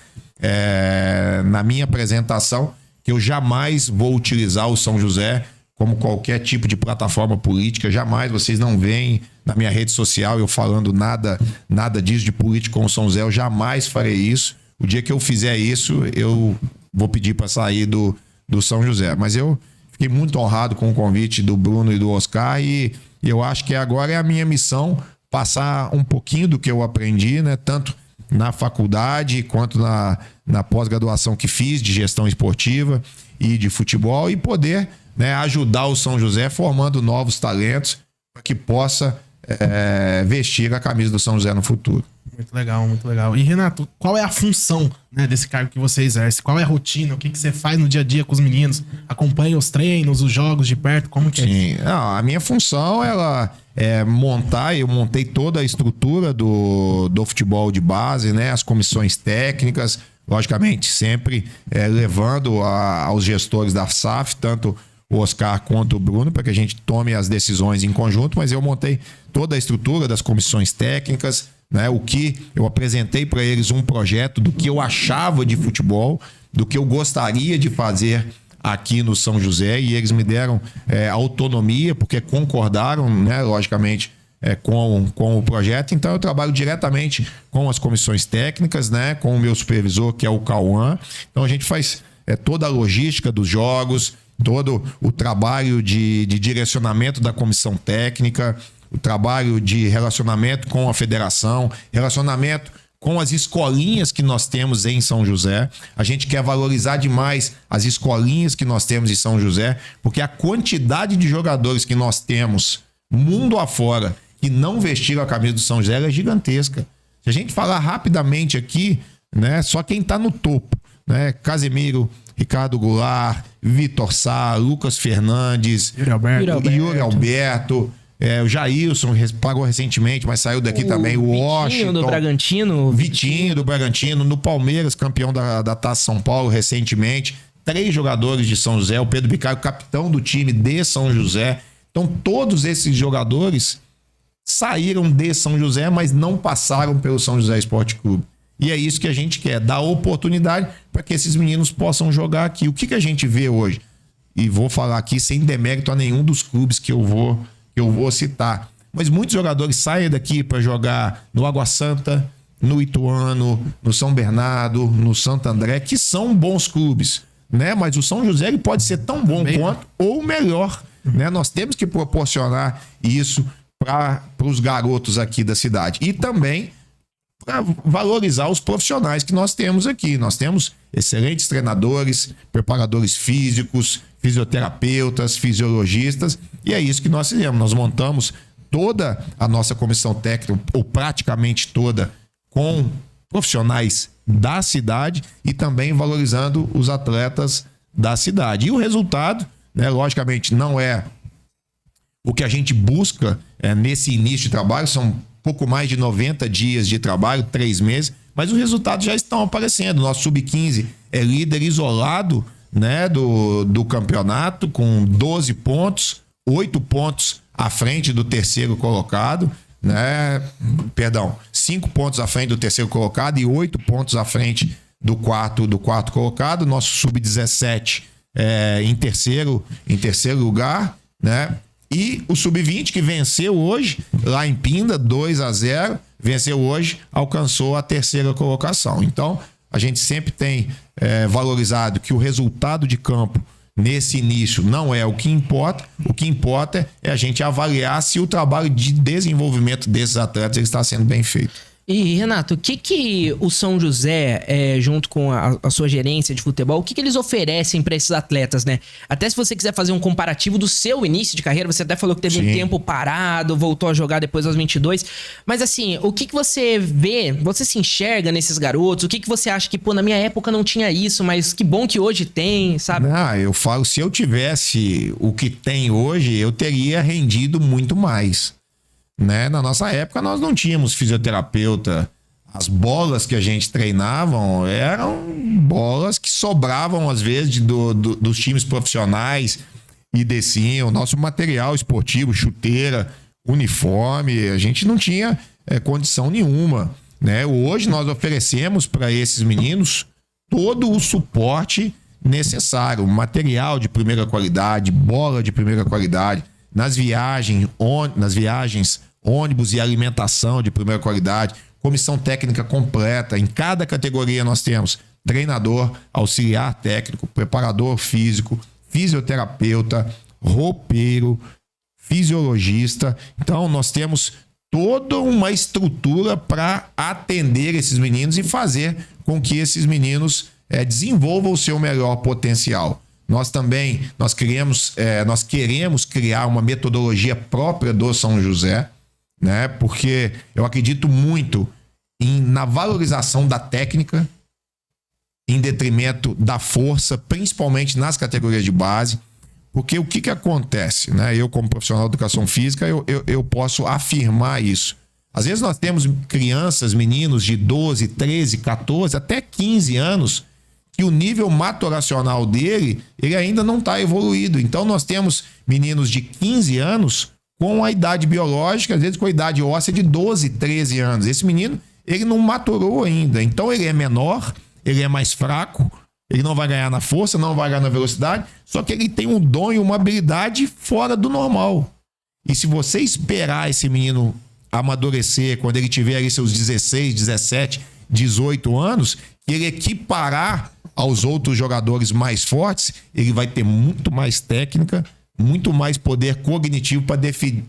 Speaker 3: na minha apresentação, que eu jamais vou utilizar o São José como qualquer tipo de plataforma política. Jamais, vocês não veem na minha rede social eu falando nada disso de política com o São José. Eu jamais farei isso. O dia que eu fizer isso, eu vou pedir para sair do São José. Mas eu fiquei muito honrado com o convite do Bruno e do Oscar, e eu acho que agora é a minha missão passar um pouquinho do que eu aprendi, né? Tanto na faculdade quanto na pós-graduação que fiz de gestão esportiva e de futebol, e poder, né, ajudar o São José formando novos talentos para que possa vestir a camisa do São José no futuro.
Speaker 2: Muito legal, muito legal. E Renato, qual é a função, né, desse cargo que você exerce? Qual é a rotina? O que você faz no dia a dia com os meninos? Acompanha os treinos, os jogos de perto? Como que é?
Speaker 3: Sim, não, a minha função ela é montar. Eu montei toda a estrutura do futebol de base, né, as comissões técnicas, logicamente sempre levando aos gestores da SAF, tanto o Oscar quanto o Bruno, para que a gente tome as decisões em conjunto. Mas eu montei toda a estrutura das comissões técnicas, né? O que eu apresentei para eles, um projeto do que eu achava de futebol, do que eu gostaria de fazer aqui no São José, e eles me deram autonomia, porque concordaram, né, logicamente, com o projeto. Então eu trabalho diretamente com as comissões técnicas, né, com o meu supervisor, que é o Cauã. Então a gente faz toda a logística dos jogos, todo o trabalho de direcionamento da comissão técnica, o trabalho de relacionamento com a federação, relacionamento com as escolinhas que nós temos em São José. A gente quer valorizar demais as escolinhas que nós temos em São José, porque a quantidade de jogadores que nós temos mundo afora que não vestiram a camisa do São José é gigantesca. Se a gente falar rapidamente aqui, né, só quem está no topo, né, Casemiro, Ricardo Goulart, Vitor Sá, Lucas Fernandes, Yuri Alberto, o Jailson pagou recentemente, mas saiu daqui também. O Washington
Speaker 1: do Bragantino.
Speaker 3: Vitinho do Bragantino. No Palmeiras, campeão da Taça São Paulo recentemente. 3 jogadores de São José. O Pedro Bicário, capitão do time de São José. Então, todos esses jogadores saíram de São José, mas não passaram pelo São José Esporte Clube. E é isso que a gente quer, dar oportunidade para que esses meninos possam jogar aqui. O que a gente vê hoje? E vou falar aqui sem demérito a nenhum dos clubes que eu vou citar. Mas muitos jogadores saem daqui para jogar no Água Santa, no Ituano, no São Bernardo, no Santo André, que são bons clubes, né? Mas o São José ele pode ser tão bom quanto ou melhor, né? Nós temos que proporcionar isso para os garotos aqui da cidade. E também para valorizar os profissionais que nós temos aqui. Nós temos excelentes treinadores, preparadores físicos, fisioterapeutas, fisiologistas, e é isso que nós fizemos. Nós montamos toda a nossa comissão técnica, ou praticamente toda, com profissionais da cidade e também valorizando os atletas da cidade. E o resultado, né, logicamente, não é o que a gente busca nesse início de trabalho, são pouco mais de 90 dias de trabalho, 3 meses, mas os resultados já estão aparecendo. Nosso Sub-15 é líder isolado, né, do campeonato, com 12 pontos, 8 pontos à frente do terceiro colocado, né? Perdão, 5 pontos à frente do terceiro colocado e 8 pontos à frente do quarto colocado. Nosso Sub-17 em terceiro lugar, né? E o Sub-20, que venceu hoje, lá em Pinda, 2-0, venceu hoje, alcançou a terceira colocação. Então, a gente sempre tem valorizado que o resultado de campo nesse início não é o que importa. O que importa é a gente avaliar se o trabalho de desenvolvimento desses atletas está sendo bem feito.
Speaker 1: E, Renato, o que o São José, junto com a sua gerência de futebol, o que eles oferecem para esses atletas, né? Até se você quiser fazer um comparativo do seu início de carreira, você até falou que teve um tempo parado, voltou a jogar depois aos 22. Mas, assim, o que você vê, você se enxerga nesses garotos? O que você acha que, na minha época não tinha isso, mas que bom que hoje tem, sabe?
Speaker 3: Eu falo, se eu tivesse o que tem hoje, eu teria rendido muito mais. Né? Na nossa época nós não tínhamos fisioterapeuta. As bolas que a gente treinava eram bolas que sobravam às vezes dos times profissionais e desciam. Nosso material esportivo, chuteira, uniforme, a gente não tinha condição nenhuma, né? Hoje nós oferecemos para esses meninos todo o suporte necessário, material de primeira qualidade, bola de primeira qualidade. Nas viagens, ônibus e alimentação de primeira qualidade, comissão técnica completa. Em cada categoria nós temos treinador, auxiliar técnico, preparador físico, fisioterapeuta, roupeiro, fisiologista. Então nós temos toda uma estrutura para atender esses meninos e fazer com que esses meninos desenvolvam o seu melhor potencial. Nós queremos criar uma metodologia própria do São José, né? Porque eu acredito muito na valorização da técnica em detrimento da força, principalmente nas categorias de base. Porque o que acontece, né? Eu, como profissional de educação física, eu posso afirmar isso. Às vezes nós temos crianças, meninos de 12, 13, 14, até 15 anos, que o nível maturacional dele, ele ainda não está evoluído. Então nós temos meninos de 15 anos com a idade biológica, às vezes com a idade óssea de 12, 13 anos. Esse menino, ele não maturou ainda. Então ele é menor, ele é mais fraco, Ele não vai ganhar na força, não vai ganhar na velocidade, só que ele tem um dom e uma habilidade fora do normal. E se você esperar esse menino amadurecer quando ele tiver ali seus 16, 17, 18 anos, ele equiparar aos outros jogadores mais fortes, ele vai ter muito mais técnica, muito mais poder cognitivo para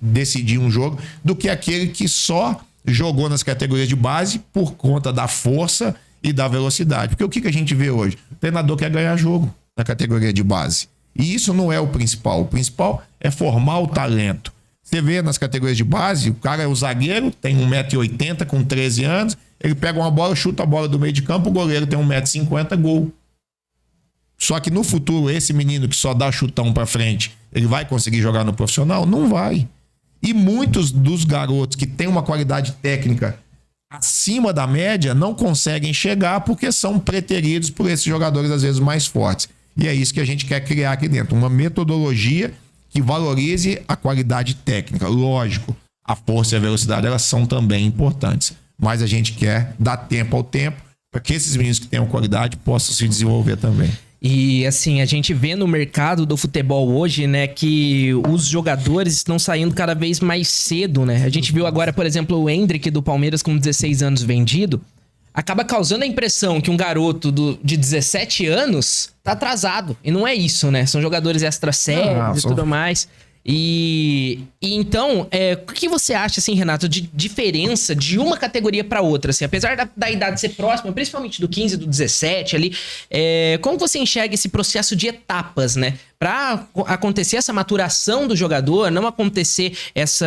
Speaker 3: decidir um jogo do que aquele que só jogou nas categorias de base por conta da força e da velocidade. Porque o que a gente vê hoje? O treinador quer ganhar jogo na categoria de base. E isso não é o principal. O principal é formar o talento. Você vê nas categorias de base, o cara é o zagueiro, tem 1,80 m com 13 anos, ele pega uma bola, chuta a bola do meio de campo, o goleiro tem 1,50 m, gol. Só que no futuro, esse menino que só dá chutão pra frente, ele vai conseguir jogar no profissional? Não vai. E muitos dos garotos que têm uma qualidade técnica acima da média não conseguem chegar porque são preteridos por esses jogadores às vezes mais fortes. E é isso que a gente quer criar aqui dentro, uma metodologia que valorize a qualidade técnica. Lógico, a força e a velocidade elas são também importantes, mas a gente quer dar tempo ao tempo para que esses meninos que tenham qualidade possam se desenvolver também.
Speaker 1: E assim, a gente vê no mercado do futebol hoje, né, que os jogadores estão saindo cada vez mais cedo, né? A gente viu agora, por exemplo, o Endrick do Palmeiras com 16 anos vendido, acaba causando a impressão que um garoto de 17 anos tá atrasado. E não é isso, né? São jogadores extra-sérios e tudo mais. E então, o que você acha, assim, Renato, de diferença de uma categoria para outra? Assim, apesar da idade ser próxima, principalmente do 15 e do 17 ali, como você enxerga esse processo de etapas, né? Para acontecer essa maturação do jogador, não acontecer essa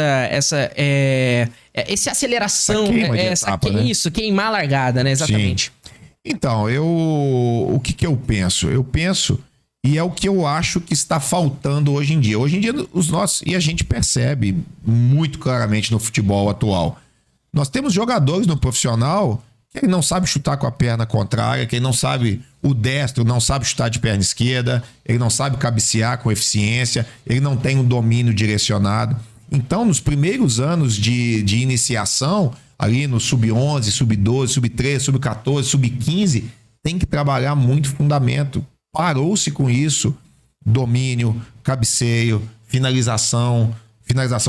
Speaker 1: aceleração,
Speaker 3: etapa, né?
Speaker 1: Isso, queimar a largada, né? Exatamente.
Speaker 3: Sim. Então, o que eu penso? Eu penso, e é o que eu acho que está faltando hoje em dia. Hoje em dia, e a gente percebe muito claramente no futebol atual. Nós temos jogadores no profissional que ele não sabe chutar com a perna contrária, que ele não sabe, o destro não sabe chutar de perna esquerda, ele não sabe cabecear com eficiência, ele não tem um domínio direcionado. Então, nos primeiros anos de iniciação, ali no sub-11, sub-12, sub-13, sub-14, sub-15, tem que trabalhar muito fundamento. Parou-se com isso, domínio, cabeceio, finalização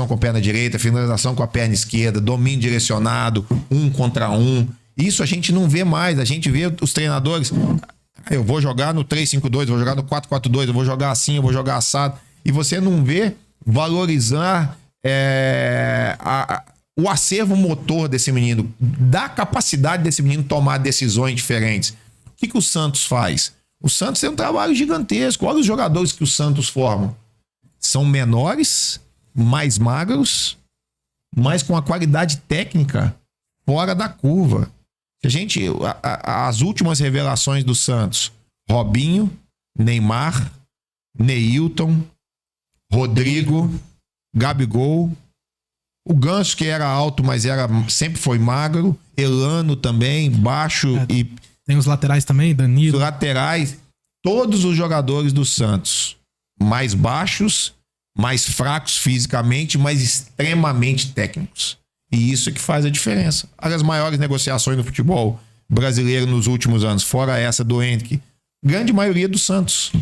Speaker 3: com a perna direita, finalização com a perna esquerda, domínio direcionado, 1 contra 1. Isso a gente não vê mais, a gente vê os treinadores, eu vou jogar no 3-5-2, eu vou jogar no 4-4-2, eu vou jogar assim, eu vou jogar assado, e você não vê valorizar o acervo motor desse menino, da capacidade desse menino tomar decisões diferentes. O que o Santos faz? O Santos tem um trabalho gigantesco. Olha os jogadores que o Santos forma. São menores, mais magros, mas com a qualidade técnica fora da curva. As últimas revelações do Santos: Robinho, Neymar, Neilton, Rodrigo, Gabigol, o Ganso, que era alto, mas sempre foi magro, Elano também, baixo e...
Speaker 2: Tem os laterais também, Danilo.
Speaker 3: Os laterais, todos os jogadores do Santos, mais baixos, mais fracos fisicamente, mas extremamente técnicos. E isso é que faz a diferença. As maiores negociações no futebol brasileiro nos últimos anos, fora essa do Henrique, grande maioria do Santos.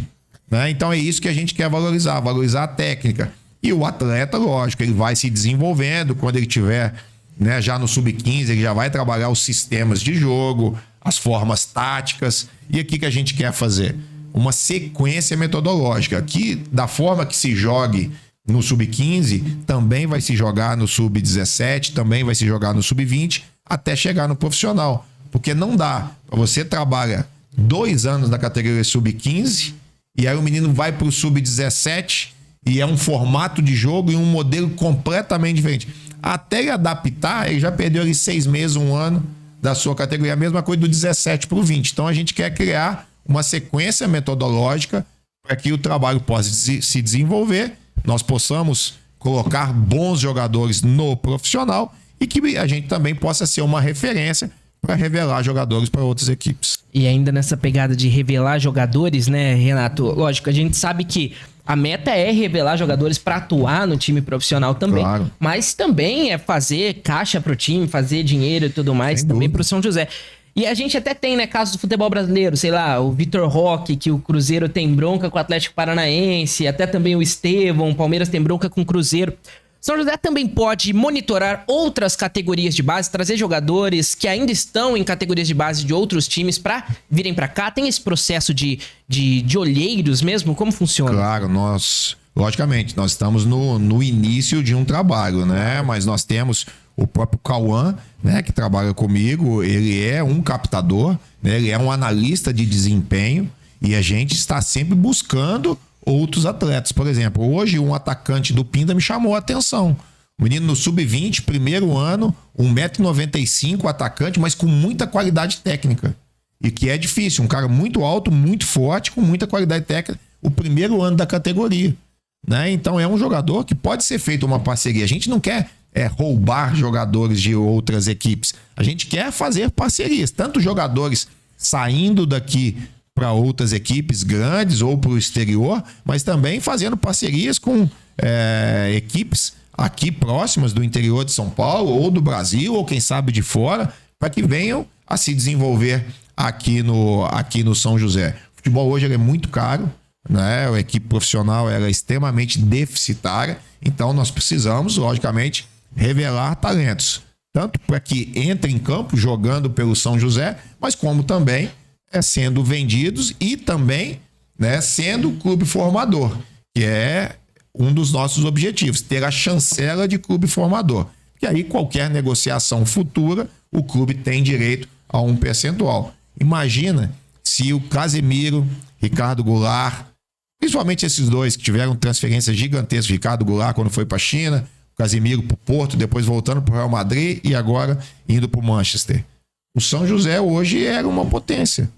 Speaker 3: Né? Então é isso que a gente quer valorizar a técnica. E o atleta, lógico, ele vai se desenvolvendo quando ele tiver, né, já no sub-15, ele já vai trabalhar os sistemas de jogo, as formas táticas. E aqui que a gente quer fazer uma sequência metodológica, que da forma que se jogue no sub-15, também vai se jogar no sub-17, também vai se jogar no sub-20, até chegar no profissional. Porque não dá. Você trabalha 2 anos na categoria sub-15 e aí o menino vai para o sub-17 e é um formato de jogo e um modelo completamente diferente. Até ele adaptar, ele já perdeu ali 6 meses, 1 ano da sua categoria. A mesma coisa do 17 para o 20. Então a gente quer criar uma sequência metodológica para que o trabalho possa se desenvolver, nós possamos colocar bons jogadores no profissional e que a gente também possa ser uma referência para revelar jogadores para outras equipes.
Speaker 1: E ainda nessa pegada de revelar jogadores, né, Renato? Lógico, a gente sabe que a meta é revelar jogadores para atuar no time profissional também. Claro. Mas também é fazer caixa pro time, fazer dinheiro e tudo mais, sem também dúvida. Pro São José. E a gente até tem, né, casos do futebol brasileiro, sei lá, o Vitor Roque, que o Cruzeiro tem bronca com o Atlético Paranaense, até também o Estevão, o Palmeiras tem bronca com o Cruzeiro. São José também pode monitorar outras categorias de base, trazer jogadores que ainda estão em categorias de base de outros times pra virem pra cá? Tem esse processo de olheiros mesmo? Como funciona?
Speaker 3: Claro, logicamente, nós estamos no início de um trabalho, né? Mas nós temos o próprio Cauã, né, que trabalha comigo, ele é um captador, né, ele é um analista de desempenho e a gente está sempre buscando outros atletas. Por exemplo, hoje um atacante do Pinda me chamou a atenção. O menino no sub-20, primeiro ano, 1,95 m, atacante, mas com muita qualidade técnica. E que é difícil, um cara muito alto, muito forte, com muita qualidade técnica, o primeiro ano da categoria, né? Então é um jogador que pode ser feito uma parceria. A gente não quer roubar jogadores de outras equipes. A gente quer fazer parcerias, tanto jogadores saindo daqui para outras equipes grandes ou para o exterior, mas também fazendo parcerias com equipes aqui próximas do interior de São Paulo ou do Brasil, ou quem sabe de fora, para que venham a se desenvolver aqui no São José. O futebol hoje é muito caro, né? A equipe profissional é extremamente deficitária, então nós precisamos, logicamente, revelar talentos, tanto para que entrem em campo jogando pelo São José, mas como também sendo vendidos e também, né, sendo clube formador, que é um dos nossos objetivos, ter a chancela de clube formador. Que aí qualquer negociação futura, o clube tem direito a um percentual. Imagina se o Casemiro, Ricardo Goulart, principalmente esses dois que tiveram transferências gigantescas, Ricardo Goulart quando foi para a China, Casemiro para o Porto, depois voltando para o Real Madrid e agora indo para o Manchester. O São José hoje era uma potência,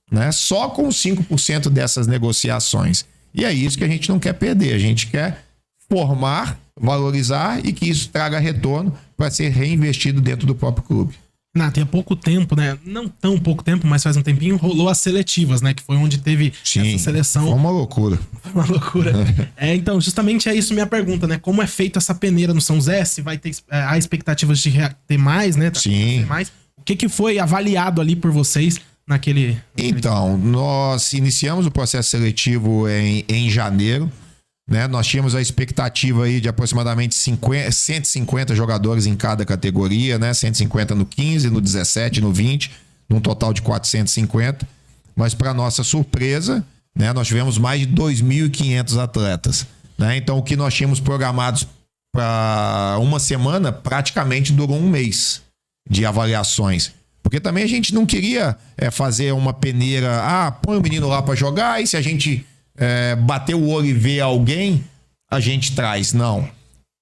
Speaker 3: né? Só com 5% dessas negociações. E é isso que a gente não quer perder. A gente quer formar, valorizar e que isso traga retorno para ser reinvestido dentro do próprio clube.
Speaker 2: Renato, há pouco tempo, né? Não tão pouco tempo, mas faz um tempinho, rolou as seletivas, né? Que foi onde teve essa seleção.
Speaker 3: Foi uma loucura.
Speaker 2: Uma loucura. Então, justamente é isso minha pergunta, né? Como é feita essa peneira no São José? Se vai ter há expectativas de ter mais, né?
Speaker 3: Sim.
Speaker 2: Ter mais. O que foi avaliado ali por vocês naquele...
Speaker 3: Então, nós iniciamos o processo seletivo em janeiro, né? Nós tínhamos a expectativa aí de aproximadamente 150 jogadores em cada categoria, né? 150 no 15, no 17, no 20, num total de 450. Mas, para nossa surpresa, né, nós tivemos mais de 2.500 atletas, né? Então, o que nós tínhamos programados para uma semana praticamente durou um mês de avaliações. Porque também a gente não queria fazer uma peneira, põe o menino lá para jogar e se a gente bater o olho e ver alguém, a gente traz. Não.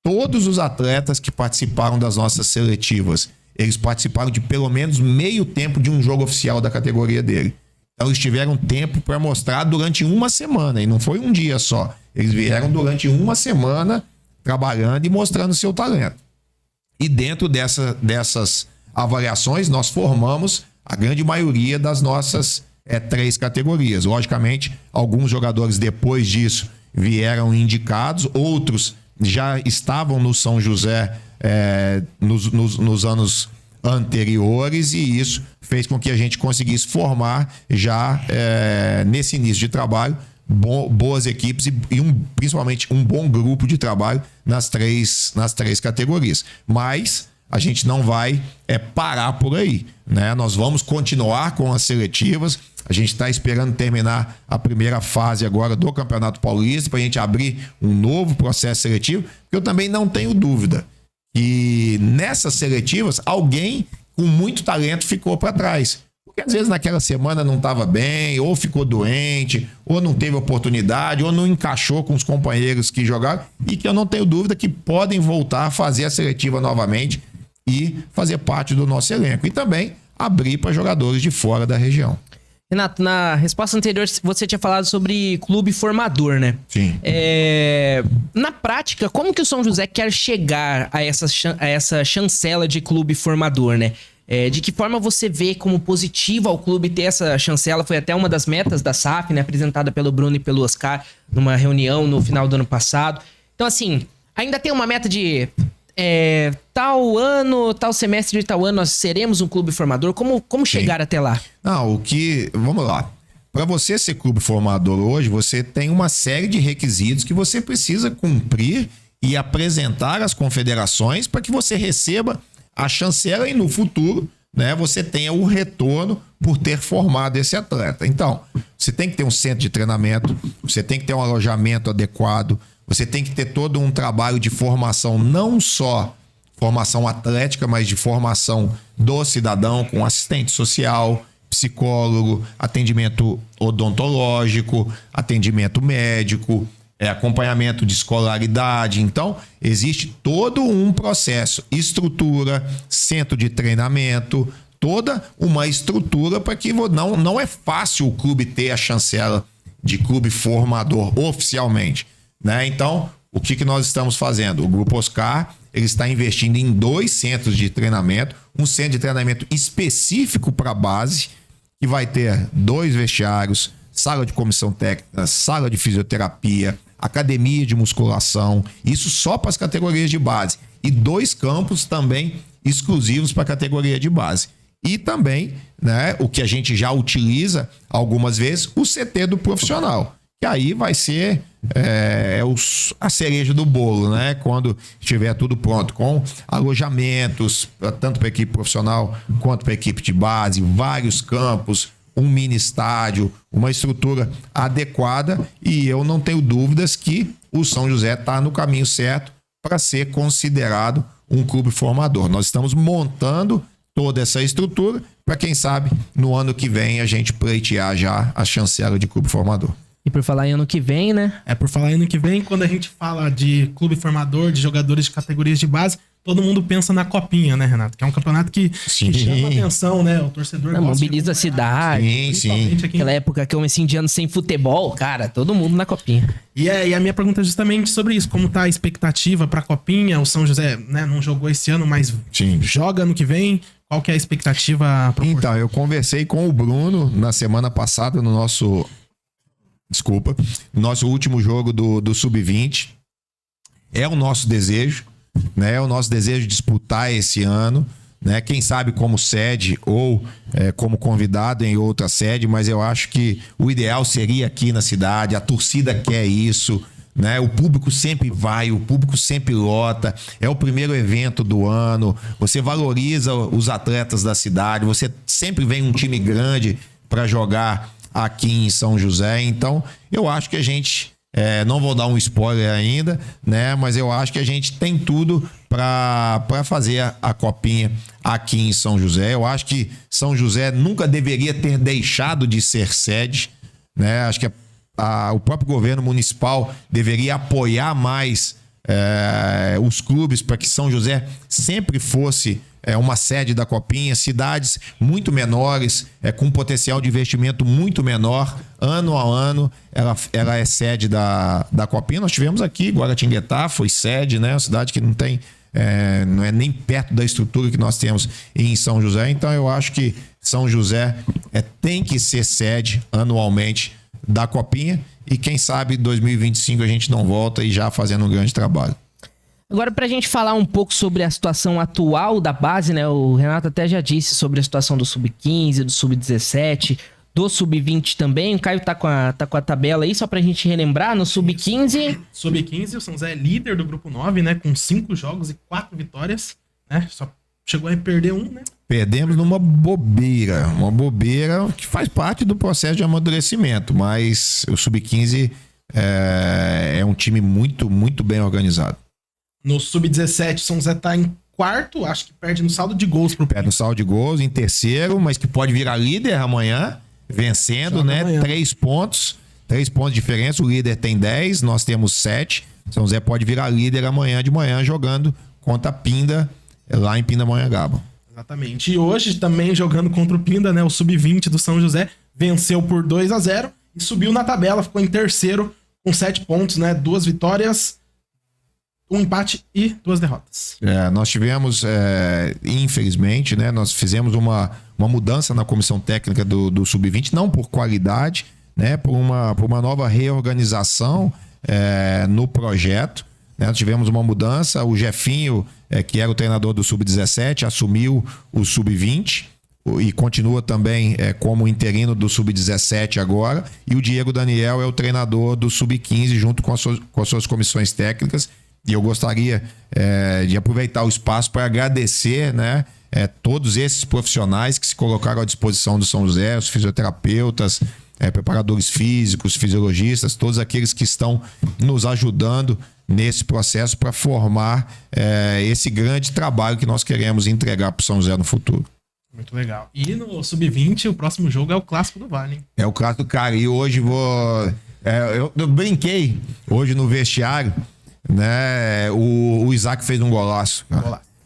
Speaker 3: Todos os atletas que participaram das nossas seletivas, eles participaram de pelo menos meio tempo de um jogo oficial da categoria dele. Então eles tiveram tempo para mostrar durante uma semana, e não foi um dia só. Eles vieram durante uma semana trabalhando e mostrando seu talento. E dentro dessas avaliações, nós formamos a grande maioria das nossas 3 categorias. Logicamente, alguns jogadores depois disso vieram indicados, outros já estavam no São José nos anos anteriores, e isso fez com que a gente conseguisse formar já nesse início de trabalho boas equipes e principalmente um bom grupo de trabalho nas três categorias. Mas a gente não vai parar por aí, né? Nós vamos continuar com as seletivas. A gente está esperando terminar a primeira fase agora do Campeonato Paulista para a gente abrir um novo processo seletivo, porque eu também não tenho dúvida que nessas seletivas alguém com muito talento ficou para trás. Porque às vezes naquela semana não estava bem, ou ficou doente, ou não teve oportunidade, ou não encaixou com os companheiros que jogaram, e que eu não tenho dúvida que podem voltar a fazer a seletiva novamente e fazer parte do nosso elenco. E também abrir para jogadores de fora da região.
Speaker 1: Renato, na resposta anterior você tinha falado sobre clube formador, né?
Speaker 3: Sim.
Speaker 1: Na prática, como que o São José quer chegar a essa chancela de clube formador, né? De que forma você vê como positivo ao clube ter essa chancela? Foi até uma das metas da SAF, né? Apresentada pelo Bruno e pelo Oscar numa reunião no final do ano passado. Então, assim, ainda tem uma meta de tal ano, tal semestre de tal ano, nós seremos um clube formador? Como chegar até lá?
Speaker 3: Não, vamos lá. Para você ser clube formador hoje, você tem uma série de requisitos que você precisa cumprir e apresentar às confederações para que você receba a chancela e no futuro, né, você tenha o retorno por ter formado esse atleta. Então, você tem que ter um centro de treinamento, você tem que ter um alojamento adequado, você tem que ter todo um trabalho de formação, não só formação atlética, mas de formação do cidadão com assistente social, psicólogo, atendimento odontológico, atendimento médico, acompanhamento de escolaridade. Então, existe todo um processo, estrutura, centro de treinamento, toda uma estrutura para que não é fácil o clube ter a chancela de clube formador oficialmente, né? Então, o que nós estamos fazendo? O Grupo Oscar, ele está investindo em 2 centros de treinamento, um centro de treinamento específico para a base, que vai ter 2 vestiários, sala de comissão técnica, sala de fisioterapia, academia de musculação, isso só para as categorias de base. E 2 campos também exclusivos para a categoria de base. E também, né, o que a gente já utiliza algumas vezes, o CT do profissional. Que aí vai ser a cereja do bolo, né? Quando estiver tudo pronto, com alojamentos, tanto para a equipe profissional quanto para a equipe de base, vários campos, um mini estádio, uma estrutura adequada, e eu não tenho dúvidas que o São José está no caminho certo para ser considerado um clube formador. Nós estamos montando toda essa estrutura para, quem sabe, no ano que vem a gente pleitear já a chancela de clube formador.
Speaker 1: E por falar em ano que vem, né?
Speaker 2: Por falar em ano que vem, quando a gente fala de clube formador, de jogadores de categorias de base, todo mundo pensa na Copinha, né, Renato? Que é um campeonato que chama atenção, né? O torcedor gosta,
Speaker 1: mobiliza a cidade.
Speaker 3: Sim.
Speaker 1: Aquela época que eu me de ano sem futebol, cara, todo mundo na Copinha.
Speaker 2: E a minha pergunta é justamente sobre isso. Como tá a expectativa pra Copinha? O São José, né, não jogou esse ano, mas joga ano que vem. Qual que é a expectativa?
Speaker 3: Então, eu conversei com o Bruno na semana passada no nosso último jogo do Sub-20. É o nosso desejo, né? É o nosso desejo de disputar esse ano, né? Quem sabe como sede ou como convidado em outra sede, mas eu acho que o ideal seria aqui na cidade. A torcida quer isso, né? O público sempre vai, o público sempre lota, é o primeiro evento do ano, você valoriza os atletas da cidade, você sempre vem um time grande para jogar aqui em São José. Então eu acho que a gente, não vou dar um spoiler ainda, né? Mas eu acho que a gente tem tudo para fazer a Copinha aqui em São José. Eu acho que São José nunca deveria ter deixado de ser sede, né? Acho que o próprio governo municipal deveria apoiar mais os clubes para que São José sempre fosse uma sede da Copinha. Cidades muito menores, com um potencial de investimento muito menor, ano a ano ela é sede da Copinha. Nós tivemos aqui Guaratinguetá, foi sede, né? Uma cidade que não tem, não é nem perto da estrutura que nós temos em São José. Então eu acho que São José tem que ser sede anualmente da Copinha, e quem sabe 2025 a gente não volta e já fazendo um grande trabalho.
Speaker 1: Agora, pra gente falar um pouco sobre a situação atual da base, né? O Renato até já disse sobre a situação do Sub-15, do Sub-17, do Sub-20 também. O Caio tá com a tabela aí, só pra gente relembrar. No Sub-15...
Speaker 2: Sub-15, o São José é líder do Grupo 9, né? Com 5 jogos e 4 vitórias, né? Só chegou a perder 1, né?
Speaker 3: Perdemos numa bobeira. Uma bobeira que faz parte do processo de amadurecimento. Mas o Sub-15 é um time muito, muito bem organizado.
Speaker 2: No Sub-17, o São José tá em 4º, acho que perde no saldo de gols pro
Speaker 3: Perde no saldo de gols, em 3º, mas que pode virar líder amanhã, vencendo, joga, né? Amanhã. 3 pontos de diferença. O líder tem 10, nós temos 7. São José pode virar líder amanhã de manhã, jogando contra a Pinda, lá em Pindamonhangaba.
Speaker 2: Exatamente. E hoje também jogando contra o Pinda, né? O Sub-20 do São José venceu por 2-0 e subiu na tabela, ficou em 3º com 7 pontos, né? 2 vitórias, 1 empate e 2 derrotas.
Speaker 3: Nós tivemos, infelizmente, né? Nós fizemos uma mudança na comissão técnica do Sub-20, não por qualidade, né? Por uma nova reorganização no projeto, né? Nós tivemos uma mudança, o Jefinho, que era o treinador do Sub-17, assumiu o Sub-20 e continua também como interino do Sub-17 agora, e o Diego Daniel é o treinador do Sub-15 junto com as suas comissões técnicas. E eu gostaria de aproveitar o espaço para agradecer, né, todos esses profissionais que se colocaram à disposição do São José, os fisioterapeutas, preparadores físicos, fisiologistas, todos aqueles que estão nos ajudando nesse processo para formar esse grande trabalho que nós queremos entregar para o São José no futuro.
Speaker 2: Muito legal. E no Sub-20, o próximo jogo é o Clássico do Vale, hein?
Speaker 3: É o Clássico do Cara. E hoje eu brinquei hoje no vestiário, né? O Isaac fez um golaço.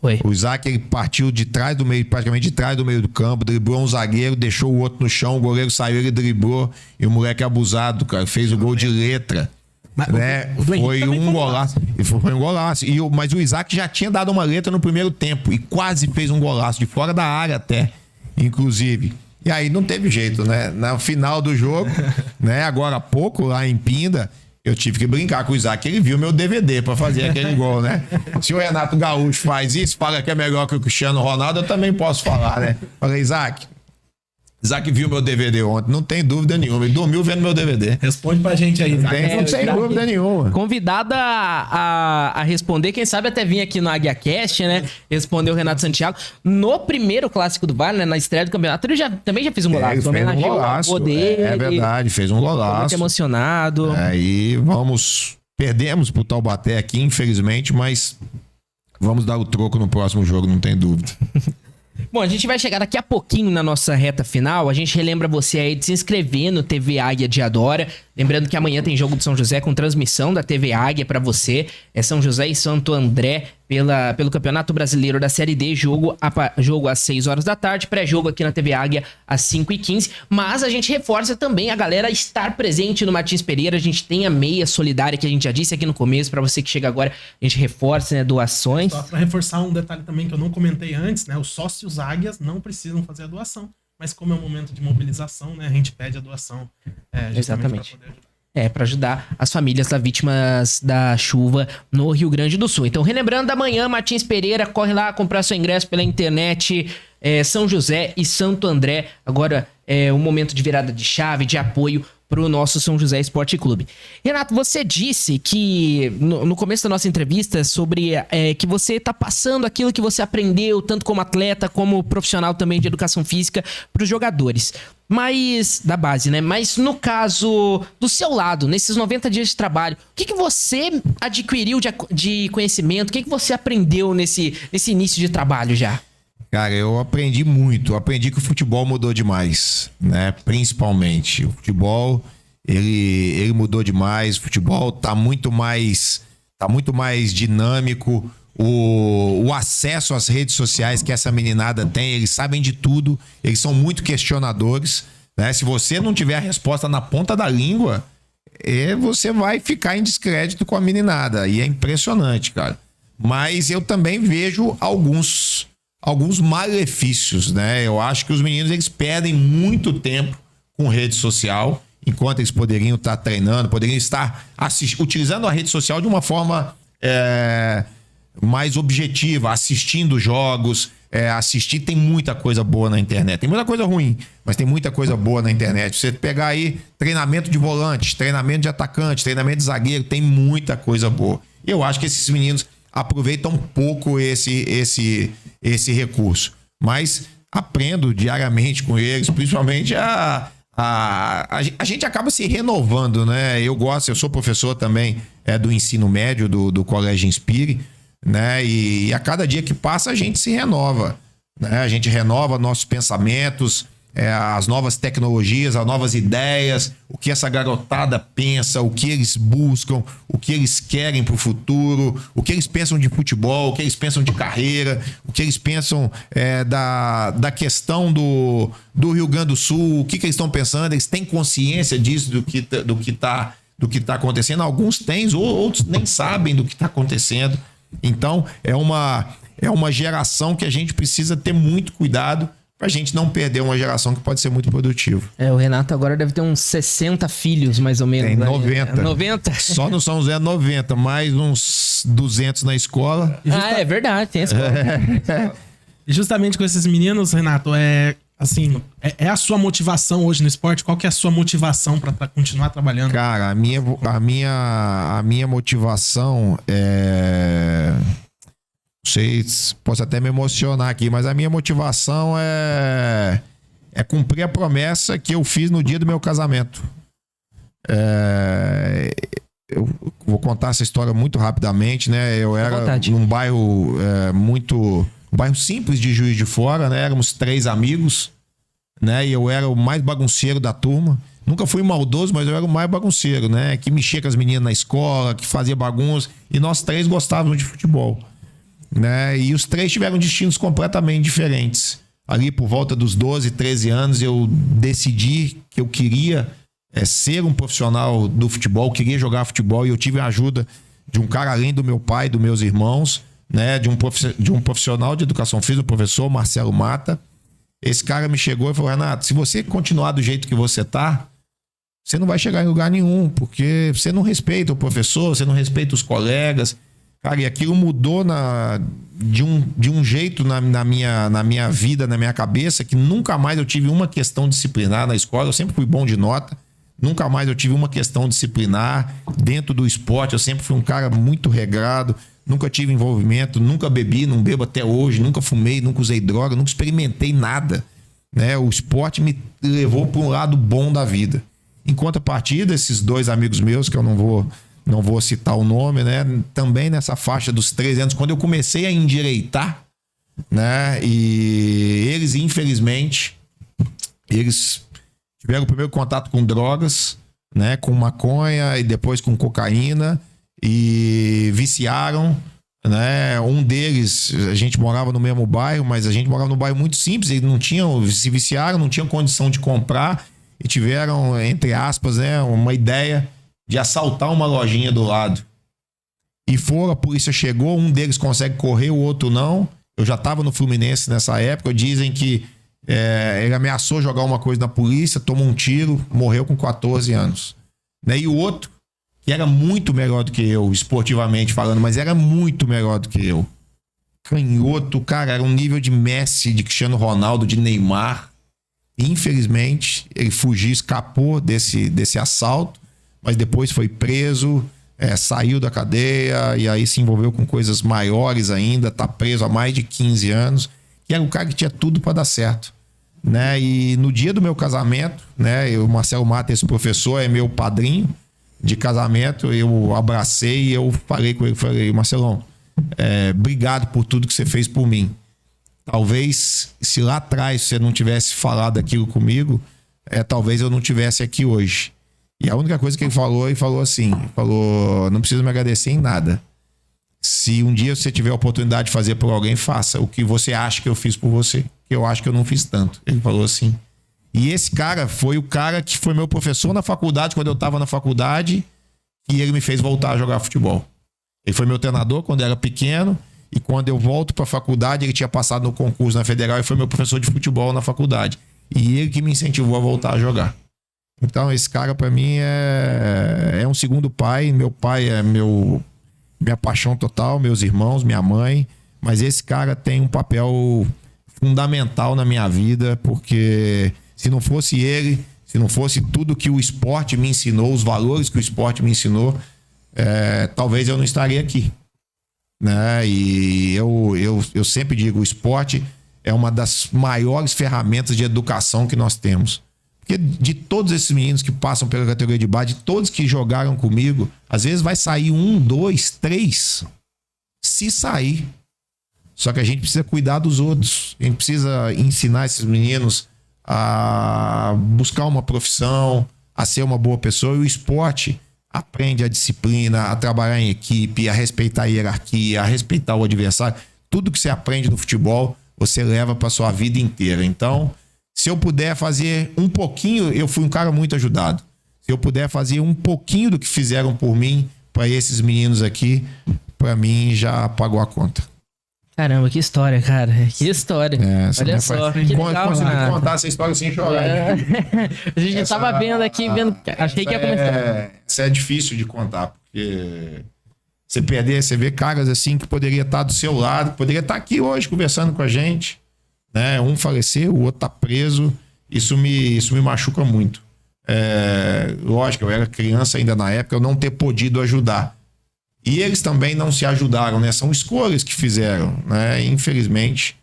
Speaker 1: Foi.
Speaker 3: O Isaac, ele partiu de trás do meio, praticamente de trás do meio do campo, driblou um zagueiro, deixou o outro no chão, o goleiro saiu, ele driblou, e o moleque abusado, cara, fez o gol de letra.
Speaker 2: Mas
Speaker 3: né? Foi um golaço. Foi um golaço. Mas o Isaac já tinha dado uma letra no primeiro tempo e quase fez um golaço, de fora da área até, inclusive. E aí não teve jeito, né? No final do jogo, né? Agora há pouco, lá em Pinda, eu tive que brincar com o Isaac. Ele viu meu DVD pra fazer aquele gol, né? Se o Renato Gaúcho faz isso, fala que é melhor que o Cristiano Ronaldo, eu também posso falar, né? Falei, Isaac viu meu DVD ontem, não tem dúvida nenhuma. Ele dormiu vendo meu DVD.
Speaker 2: Responde pra gente aí, Isaac.
Speaker 3: Não tem dúvida nenhuma.
Speaker 1: Convidada a responder, quem sabe até vir aqui no AguiaCast, né? Respondeu o Renato Santiago. No primeiro Clássico do Vale, né? Na estreia do campeonato, ele também já fez um golaço.
Speaker 3: Ele fez um golaço. É verdade, fez um golaço.
Speaker 1: Muito emocionado.
Speaker 3: Aí perdemos pro Taubaté aqui, infelizmente, mas vamos dar o troco no próximo jogo, não tem dúvida.
Speaker 1: Bom, a gente vai chegar daqui a pouquinho na nossa reta final. A gente relembra você aí de se inscrever no TV Águia de Adora. Lembrando que amanhã tem jogo de São José com transmissão da TV Águia pra você. É São José e Santo André pelo Campeonato Brasileiro da Série D. Jogo às 6 horas da tarde. Pré-jogo aqui na TV Águia às 5h15. Mas a gente reforça também a galera estar presente no Martins Pereira. A gente tem a meia solidária que a gente já disse aqui no começo. Pra você que chega agora, a gente reforça, né, doações.
Speaker 2: Só pra reforçar um detalhe também que eu não comentei antes, né? Os sócios Águias não precisam fazer a doação. Mas como é um momento de mobilização, né? A gente pede a doação.
Speaker 1: Exatamente. Para ajudar as famílias das vítimas da chuva no Rio Grande do Sul. Então, relembrando, amanhã, Martins Pereira, corre lá comprar seu ingresso pela internet. São José e Santo André. Agora é um momento de virada de chave, de apoio pro nosso São José Esporte Clube. Renato, você disse que no começo da nossa entrevista sobre que você tá passando aquilo que você aprendeu, tanto como atleta, como profissional também de educação física, pros jogadores. Mas, da base, né? Mas no caso do seu lado, nesses 90 dias de trabalho, o que você adquiriu de conhecimento? O que você aprendeu nesse início de trabalho já?
Speaker 3: Cara, eu aprendi muito. Eu aprendi que o futebol mudou demais, né? Principalmente. O futebol, ele mudou demais. O futebol tá muito mais dinâmico. O acesso às redes sociais que essa meninada tem, eles sabem de tudo. Eles são muito questionadores, né? Se você não tiver a resposta na ponta da língua, você vai ficar em descrédito com a meninada. E é impressionante, cara. Mas eu também vejo alguns malefícios, né? Eu acho que os meninos, eles perdem muito tempo com rede social, enquanto eles poderiam estar treinando, poderiam estar utilizando a rede social de uma forma mais objetiva, assistindo jogos, tem muita coisa boa na internet. Tem muita coisa ruim, mas tem muita coisa boa na internet. Você pegar aí treinamento de volantes, treinamento de atacante, treinamento de zagueiro, tem muita coisa boa. Eu acho que esses meninos aproveitam um pouco esse recurso. Mas aprendo diariamente com eles, principalmente a gente acaba se renovando, né? Eu sou professor também do ensino médio do Colégio Inspire, né? E a cada dia que passa a gente se renova, né? A gente renova nossos pensamentos, as novas tecnologias, as novas ideias, o que essa garotada pensa, o que eles buscam, o que eles querem para o futuro, o que eles pensam de futebol, o que eles pensam de carreira, o que eles pensam da questão do Rio Grande do Sul, o que eles estão pensando, eles têm consciência disso, do que tá acontecendo. Alguns têm, outros nem sabem do que está acontecendo. Então, é uma geração que a gente precisa ter muito cuidado pra gente não perder uma geração que pode ser muito produtiva.
Speaker 1: O Renato agora deve ter uns 60 filhos, mais ou menos.
Speaker 3: Tem
Speaker 1: né?
Speaker 3: 90.
Speaker 1: 90?
Speaker 3: Só no São José 90, mais uns 200 na escola.
Speaker 1: É verdade, tem essa.
Speaker 2: E justamente com esses meninos, Renato, é a sua motivação hoje no esporte? Qual que é a sua motivação pra continuar trabalhando?
Speaker 3: Cara, a minha motivação é... Não sei, posso até me emocionar aqui, mas a minha motivação é cumprir a promessa que eu fiz no dia do meu casamento. Eu vou contar essa história muito rapidamente, né? Eu era num bairro um bairro simples de Juiz de Fora, né? Éramos 3 amigos, né? E eu era o mais bagunceiro da turma. Nunca fui maldoso, mas eu era o mais bagunceiro, né? Que mexia com as meninas na escola, que fazia bagunça. E nós 3 gostávamos de futebol, né? E os 3 tiveram destinos completamente diferentes. Ali por volta dos 12, 13 anos, eu decidi que eu queria ser um profissional do futebol, queria jogar futebol, e eu tive a ajuda de um cara além do meu pai, dos meus irmãos, né? De um profissional de educação física, o professor Marcelo Mata. Esse cara me chegou e falou: Renato, se você continuar do jeito que você tá, você não vai chegar em lugar nenhum, porque você não respeita o professor, você não respeita os colegas. Cara, e aquilo mudou de um jeito na minha vida, na minha cabeça, que nunca mais eu tive uma questão disciplinar na escola. Eu sempre fui bom de nota, nunca mais eu tive uma questão disciplinar. Dentro do esporte, eu sempre fui um cara muito regrado, nunca tive envolvimento, nunca bebi, não bebo até hoje, nunca fumei, nunca usei droga, nunca experimentei nada, né? O esporte me levou para um lado bom da vida. Em contrapartida, esses 2 amigos meus, que eu não vou citar o nome, né? Também nessa faixa dos 13 anos, quando eu comecei a endireitar, né? E eles, infelizmente, tiveram o primeiro contato com drogas, né? Com maconha e depois com cocaína, e viciaram, né? Um deles, a gente morava no mesmo bairro, mas a gente morava num bairro muito simples, eles se viciaram, não tinham condição de comprar e tiveram, entre aspas, né? Uma ideia de assaltar uma lojinha do lado. E a polícia chegou, um deles consegue correr, o outro não. Eu já estava no Fluminense nessa época. Dizem que ele ameaçou jogar uma coisa na polícia, tomou um tiro, morreu com 14 anos. Né? E o outro, que era muito melhor do que eu, esportivamente falando, mas era muito melhor do que eu. Canhoto, cara, era um nível de Messi, de Cristiano Ronaldo, de Neymar. Infelizmente, ele fugiu, escapou desse assalto, mas depois foi preso, saiu da cadeia e aí se envolveu com coisas maiores ainda, tá preso há mais de 15 anos, que era um cara que tinha tudo para dar certo, né? E no dia do meu casamento, né, o Marcelo Mata, esse professor, é meu padrinho de casamento, eu abracei e eu falei com ele, falei: Marcelão, obrigado por tudo que você fez por mim. Talvez, se lá atrás você não tivesse falado aquilo comigo, talvez eu não tivesse aqui hoje. E a única coisa que ele falou assim, não precisa me agradecer em nada. Se um dia você tiver a oportunidade de fazer por alguém, faça o que você acha que eu fiz por você, que eu acho que eu não fiz tanto. Ele falou assim. E esse cara foi o cara que foi meu professor na faculdade, quando eu estava na faculdade, e ele me fez voltar a jogar futebol. Ele foi meu treinador quando eu era pequeno, e quando eu volto para a faculdade, ele tinha passado no concurso na Federal e foi meu professor de futebol na faculdade. E ele que me incentivou a voltar a jogar. Então esse cara para mim é um segundo pai. Meu pai é minha paixão total, meus irmãos, minha mãe. Mas esse cara tem um papel fundamental na minha vida, porque se não fosse ele, se não fosse tudo que o esporte me ensinou, os valores que o esporte me ensinou, talvez eu não estaria aqui, né? E eu sempre digo, o esporte é uma das maiores ferramentas de educação que nós temos. Porque de todos esses meninos que passam pela categoria de base, de todos que jogaram comigo, às vezes vai sair 1, 2, 3, se sair. Só que a gente precisa cuidar dos outros. A gente precisa ensinar esses meninos a buscar uma profissão, a ser uma boa pessoa. E o esporte aprende a disciplina, a trabalhar em equipe, a respeitar a hierarquia, a respeitar o adversário. Tudo que você aprende no futebol, você leva para sua vida inteira. Então, se eu puder fazer um pouquinho, eu fui um cara muito ajudado. Se eu puder fazer um pouquinho do que fizeram por mim, para esses meninos aqui, para mim já pagou a conta.
Speaker 1: Caramba, que história, cara. Que história. Olha só, que legal,
Speaker 3: consegui contar essa história sem chorar.
Speaker 1: A gente já tava vendo aqui, achei que ia começar.
Speaker 3: Isso é difícil de contar, porque você vê caras assim que poderia estar do seu lado, que poderia estar aqui hoje conversando com a gente, né? Um faleceu, o outro tá preso. Isso me machuca muito. Lógico, eu era criança ainda na época, eu não ter podido ajudar. E eles também não se ajudaram, né? São escolhas que fizeram, né? Infelizmente,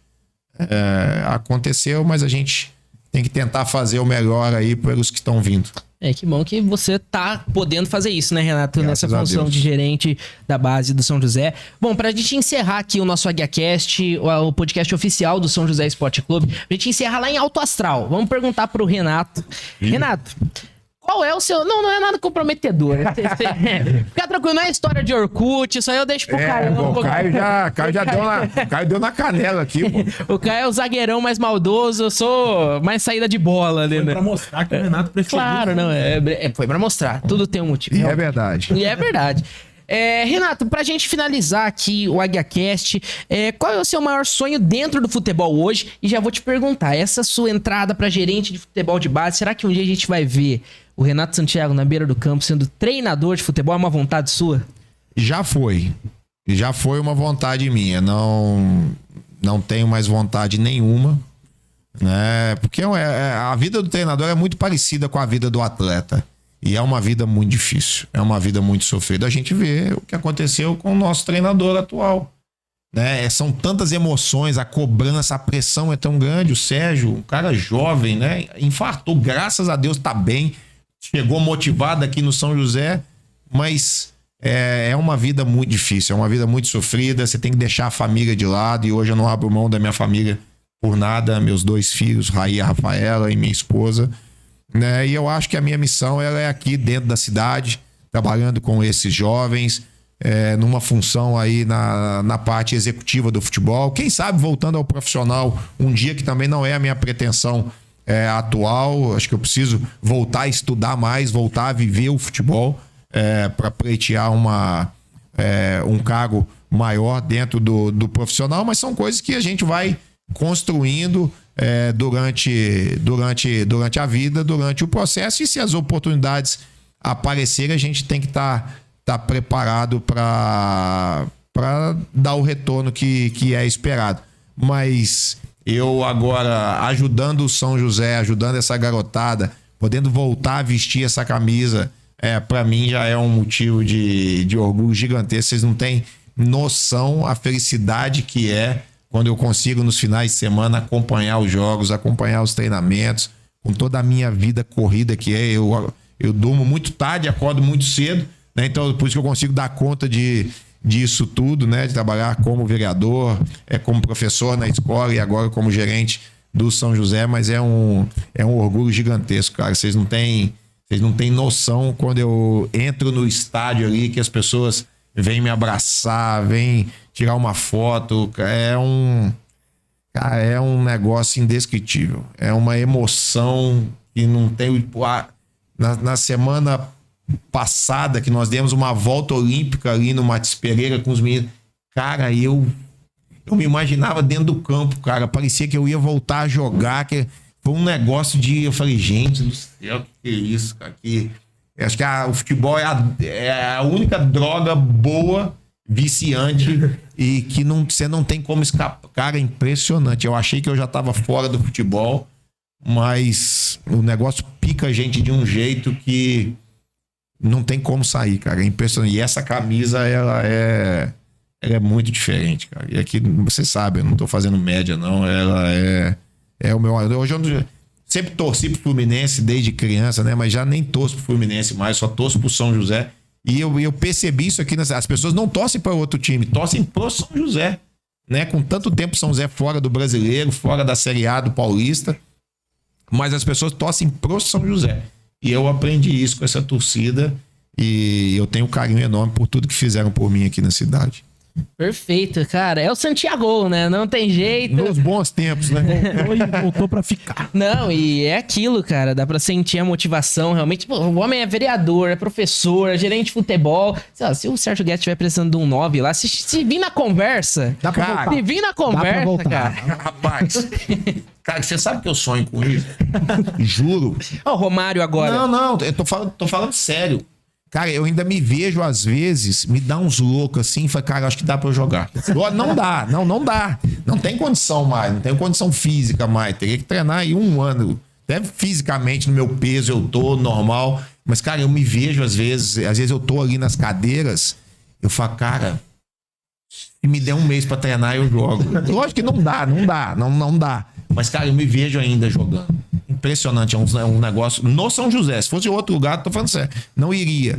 Speaker 3: aconteceu, mas a gente tem que tentar fazer o melhor aí pelos que estão vindo.
Speaker 1: Que bom que você tá podendo fazer isso, né, Renato?
Speaker 3: Graças
Speaker 1: nessa função
Speaker 3: a Deus.
Speaker 1: de gerente da base do São José. Bom, pra gente encerrar aqui o nosso AguiaCast, o podcast oficial do São José Esporte Clube, pra gente encerrar lá em Alto Astral. Vamos perguntar pro Renato. Renato, qual é o seu... Não é nada comprometedor. Fica tranquilo, não é história de Orkut, isso aí eu deixo pro Caio.
Speaker 3: O Caio já deu na canela aqui, pô.
Speaker 1: O Caio é o zagueirão mais maldoso, eu sou mais saída de bola.
Speaker 2: Foi pra mostrar que o Renato preferiu.
Speaker 1: Claro, não, foi pra mostrar. Tudo tem um motivo.
Speaker 3: E é verdade.
Speaker 1: E é verdade. Renato, pra gente finalizar aqui o AguiaCast, qual é o seu maior sonho dentro do futebol hoje? E já vou te perguntar, essa sua entrada pra gerente de futebol de base, será que um dia a gente vai ver o Renato Santiago na beira do campo sendo treinador de futebol? É uma vontade sua?
Speaker 3: Já foi uma vontade minha. Não tenho mais vontade nenhuma, né? Porque a vida do treinador é muito parecida com a vida do atleta. E é uma vida muito difícil, é uma vida muito sofrida. A gente vê o que aconteceu com o nosso treinador atual, né? São tantas emoções, a cobrança, a pressão é tão grande. O Sérgio, um cara jovem, né? Infartou, graças a Deus tá bem, chegou motivado aqui no São José, mas é uma vida muito difícil, é uma vida muito sofrida. Você tem que deixar a família de lado, e hoje eu não abro mão da minha família por nada, meus 2 filhos, Raí e Rafaela, e minha esposa, né? E eu acho que a minha missão ela é aqui dentro da cidade, trabalhando com esses jovens, numa função aí na parte executiva do futebol. Quem sabe voltando ao profissional um dia, que também não é a minha pretensão atual. Acho que eu preciso voltar a estudar mais, voltar a viver o futebol para pleitear um cargo maior dentro do profissional, mas são coisas que a gente vai construindo durante a vida, durante o processo, e se as oportunidades aparecerem, a gente tem que estar preparado para dar o retorno que é esperado. Mas eu agora, ajudando o São José, ajudando essa garotada, podendo voltar a vestir essa camisa, para mim já é um motivo de orgulho gigantesco. Vocês não têm noção a felicidade que é quando eu consigo, nos finais de semana, acompanhar os jogos, acompanhar os treinamentos, com toda a minha vida corrida que é. Eu durmo muito tarde, acordo muito cedo, né? Então, por isso que eu consigo dar conta disso tudo, né? De trabalhar como vereador, como professor na escola e agora como gerente do São José, mas é um orgulho gigantesco, cara. Vocês não têm noção quando eu entro no estádio ali, que as pessoas vêm me abraçar, vêm tirar uma foto. É um negócio indescritível. É uma emoção que não tem... Na semana passada, que nós demos uma volta olímpica ali no Matis Pereira com os meninos, cara, eu me imaginava dentro do campo, cara. Parecia que eu ia voltar a jogar, que foi um negócio eu falei, gente do céu, que é isso, cara? Acho que o futebol é a única droga boa, viciante, e que você não tem como escapar. Cara, é impressionante. Eu achei que eu já estava fora do futebol, mas o negócio pica a gente de um jeito que não tem como sair, cara. É impressionante. E essa camisa, ela é muito diferente, cara. E aqui, você sabe, eu não tô fazendo média, não. Ela é o meu... Hoje eu sempre torci pro Fluminense desde criança, né? Mas já nem torço pro Fluminense mais, só torço pro São José. E eu percebi isso aqui, as pessoas não torcem para outro time, torcem pro São José, né? Com tanto tempo São José fora do Brasileiro, fora da Série A do Paulista, mas as pessoas torcem pro São José. E eu aprendi isso com essa torcida, e eu tenho um carinho enorme por tudo que fizeram por mim aqui na cidade.
Speaker 1: Perfeito, cara. É o Santiago, né? Não tem jeito.
Speaker 3: Nos bons tempos, né?
Speaker 2: Voltou pra ficar.
Speaker 1: Não, e é aquilo, cara. Dá pra sentir a motivação, realmente. Pô, o homem é vereador, é professor, é gerente de futebol. Sei lá, se o Sérgio Guedes estiver precisando de um 9 lá, se vir na conversa...
Speaker 2: Dá pra voltar.
Speaker 1: Se vir na conversa, cara...
Speaker 3: Rapaz, cara, você sabe que eu sonho com isso? Juro.
Speaker 1: Ó, o Romário agora.
Speaker 3: Não, eu tô falando sério. Cara, eu ainda me vejo, às vezes, me dá uns loucos assim, e falo, cara, acho que dá pra eu jogar. Não dá, não dá. Não tem condição mais, não tem condição física mais. Teria que treinar aí 1 ano. Até fisicamente, no meu peso, eu tô normal. Mas, cara, eu me vejo, às vezes eu tô ali nas cadeiras, eu falo, cara, se me der 1 mês pra treinar, eu jogo. Lógico que não dá. Mas, cara, eu me vejo ainda jogando. Impressionante, é um negócio... No São José, se fosse em outro lugar, tô falando sério, não iria.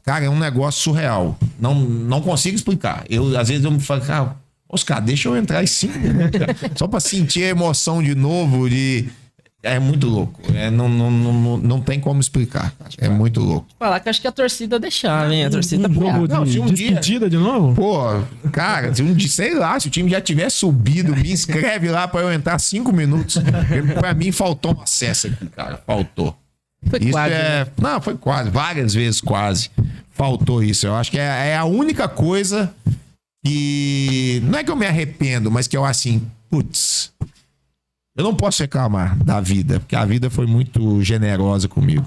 Speaker 3: Cara, é um negócio surreal. Não consigo explicar. Às vezes eu me falo, cara, Oscar, deixa eu entrar em 5 minutos, cara. Só pra sentir a emoção de novo, É muito louco. Não tem como explicar. É muito louco.
Speaker 1: Falar que acho que a torcida deixava, hein? A torcida
Speaker 2: jogo de despedida de novo?
Speaker 3: Pô, cara, sei lá, se o time já tiver subido, me inscreve lá pra eu entrar 5 minutos. Pra mim faltou um acesso aqui, cara. Faltou.
Speaker 1: Foi
Speaker 3: isso
Speaker 1: quase, né?
Speaker 3: Não, foi quase. Várias vezes quase. Faltou isso. Eu acho que é a única coisa que... Não é que eu me arrependo, mas que eu assim, putz... Eu não posso reclamar da vida, porque a vida foi muito generosa comigo.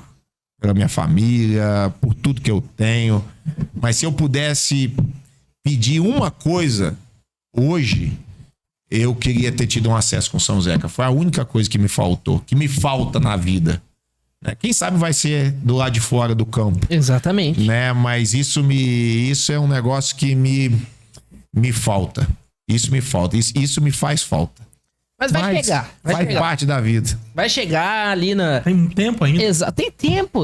Speaker 3: Pela minha família, por tudo que eu tenho. Mas se eu pudesse pedir uma coisa hoje, eu queria ter tido um acesso com o São Zeca. Foi a única coisa que me faltou, que me falta na vida. Quem sabe vai ser do lado de fora do campo.
Speaker 1: Exatamente.
Speaker 3: Né? Mas isso é um negócio que me falta. Isso me falta. Isso me faz falta.
Speaker 1: Mas vai chegar.
Speaker 3: Faz parte da vida.
Speaker 1: Vai chegar ali na...
Speaker 2: Tem tempo ainda.
Speaker 1: Exato.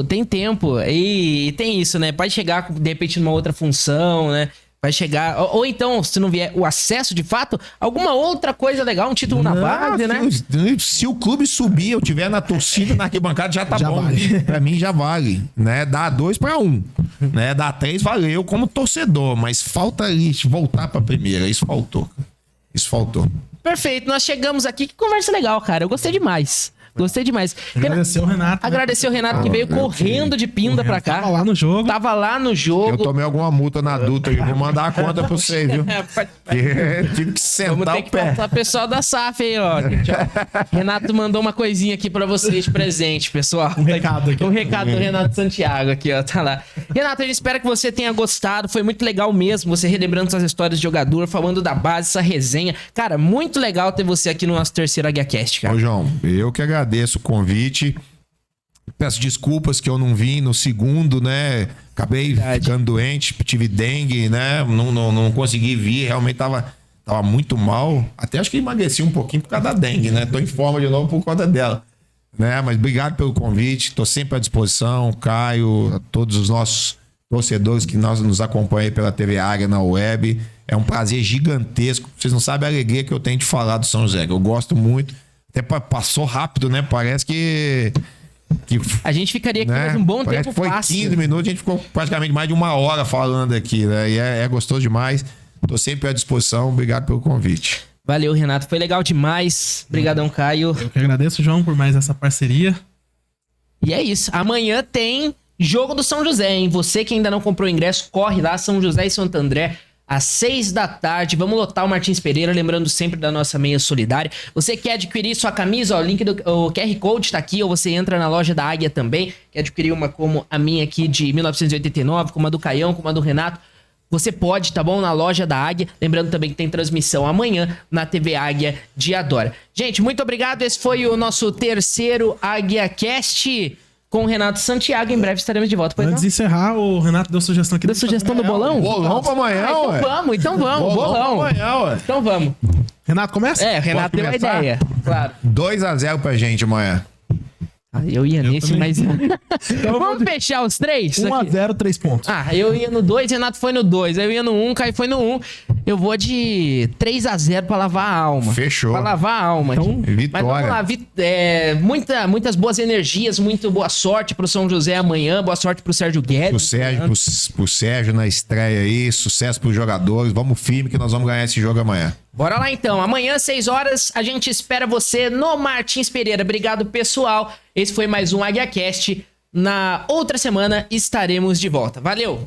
Speaker 1: Tem tempo. E tem isso, né? Pode chegar, de repente, numa outra função, né? Vai chegar... Ou então, se não vier o acesso, de fato, alguma outra coisa legal, um título na base, né?
Speaker 3: Se o clube subir, eu tiver na torcida, na arquibancada, já tá bom.
Speaker 2: Vale.
Speaker 3: Pra mim já vale, né? Dá 2-1, né? Dá 3, valeu como torcedor. Mas falta isso, voltar pra primeira. Isso faltou.
Speaker 1: Perfeito, nós chegamos aqui. Que conversa legal, cara. Eu gostei demais.
Speaker 2: Agradecer o Renato.
Speaker 1: Agradecer o Renato que veio correndo de pinda pra cá.
Speaker 2: Tava lá no jogo.
Speaker 3: Eu tomei alguma multa na adulta e vou mandar a conta pra você, viu? Tive que
Speaker 1: Vamos
Speaker 3: sentar
Speaker 1: ter
Speaker 3: o
Speaker 1: que
Speaker 3: pé.
Speaker 1: passar o pessoal da SAF aí, ó. Gente, ó. Renato mandou uma coisinha aqui pra vocês de presente, pessoal.
Speaker 2: Um recado aqui.
Speaker 1: Um recado do Renato Santiago aqui, ó. Tá lá. Renato, a gente espera que você tenha gostado. Foi muito legal mesmo, você relembrando suas histórias de jogador, falando da base, essa resenha. Cara, muito legal ter você aqui no nosso terceiro AguiaCast, cara.
Speaker 3: Ô, João, eu que agradeço o convite. Peço desculpas que eu não vim no segundo, né? Acabei ficando doente, tive dengue, né? Não consegui vir, realmente tava muito mal. Até acho que emagreci um pouquinho por causa da dengue, né? Tô em forma de novo por conta dela. Né? Mas obrigado pelo convite, tô sempre à disposição, Caio, a todos os nossos torcedores que nos acompanham aí pela TV Águia na web. É um prazer gigantesco. Vocês não sabem a alegria que eu tenho de falar do São José. Eu gosto muito. Até passou rápido, né? Parece que
Speaker 1: a gente ficaria aqui mais um bom tempo
Speaker 3: foi
Speaker 1: fácil.
Speaker 3: 15 minutos, a gente ficou praticamente mais de 1 hora falando aqui, né? E é gostoso demais. Tô sempre à disposição. Obrigado pelo convite.
Speaker 1: Valeu, Renato. Foi legal demais. Obrigadão, Caio.
Speaker 2: Eu que agradeço, João, por mais essa parceria.
Speaker 1: E é isso. Amanhã tem jogo do São José, hein? Você que ainda não comprou ingresso, corre lá, São José e Santo André, às 6 da tarde. Vamos lotar o Martins Pereira, lembrando sempre da nossa meia solidária. Você quer adquirir sua camisa, ó, o link do o QR Code tá aqui, ou você entra na loja da Águia também. Quer adquirir uma como a minha aqui de 1989, como a do Caião, como a do Renato. Você pode, tá bom? Na loja da Águia. Lembrando também que tem transmissão amanhã na TV Águia de Adora. Gente, muito obrigado. Esse foi o nosso terceiro AguiaCast com o Renato Santiago. Em breve estaremos de volta.
Speaker 2: Antes de encerrar, o Renato deu sugestão aqui.
Speaker 1: Deu sugestão do bolão?
Speaker 3: Bolão pra amanhã, ué.
Speaker 1: Então vamos. Bolão.
Speaker 3: Pra amanhã, ué.
Speaker 1: Então vamos.
Speaker 2: Renato, começa?
Speaker 1: É, o Renato
Speaker 3: Pode
Speaker 1: deu a
Speaker 3: começar?
Speaker 1: ideia. Claro.
Speaker 3: 2-0 pra gente amanhã.
Speaker 1: Eu ia nesse,
Speaker 2: também.
Speaker 1: mas... Vamos fechar os três?
Speaker 2: 1x0, 3 pontos.
Speaker 1: Ah, eu ia no 2, Renato foi no 2. Eu ia no 1, Caio foi no 1. Eu vou de 3x0 pra lavar a alma.
Speaker 3: Fechou.
Speaker 1: Pra lavar a alma.
Speaker 2: Então,
Speaker 1: Mas vamos lá, muitas boas energias, muito boa sorte pro São José amanhã, boa sorte pro Sérgio Guedes.
Speaker 3: Pro Sérgio na estreia aí, sucesso pros jogadores. Vamos firme que nós vamos ganhar esse jogo amanhã.
Speaker 1: Bora lá então, amanhã 6 horas a gente espera você no Martins Pereira. Obrigado, pessoal. Esse foi mais um AguiaCast. Na outra semana estaremos de volta. Valeu!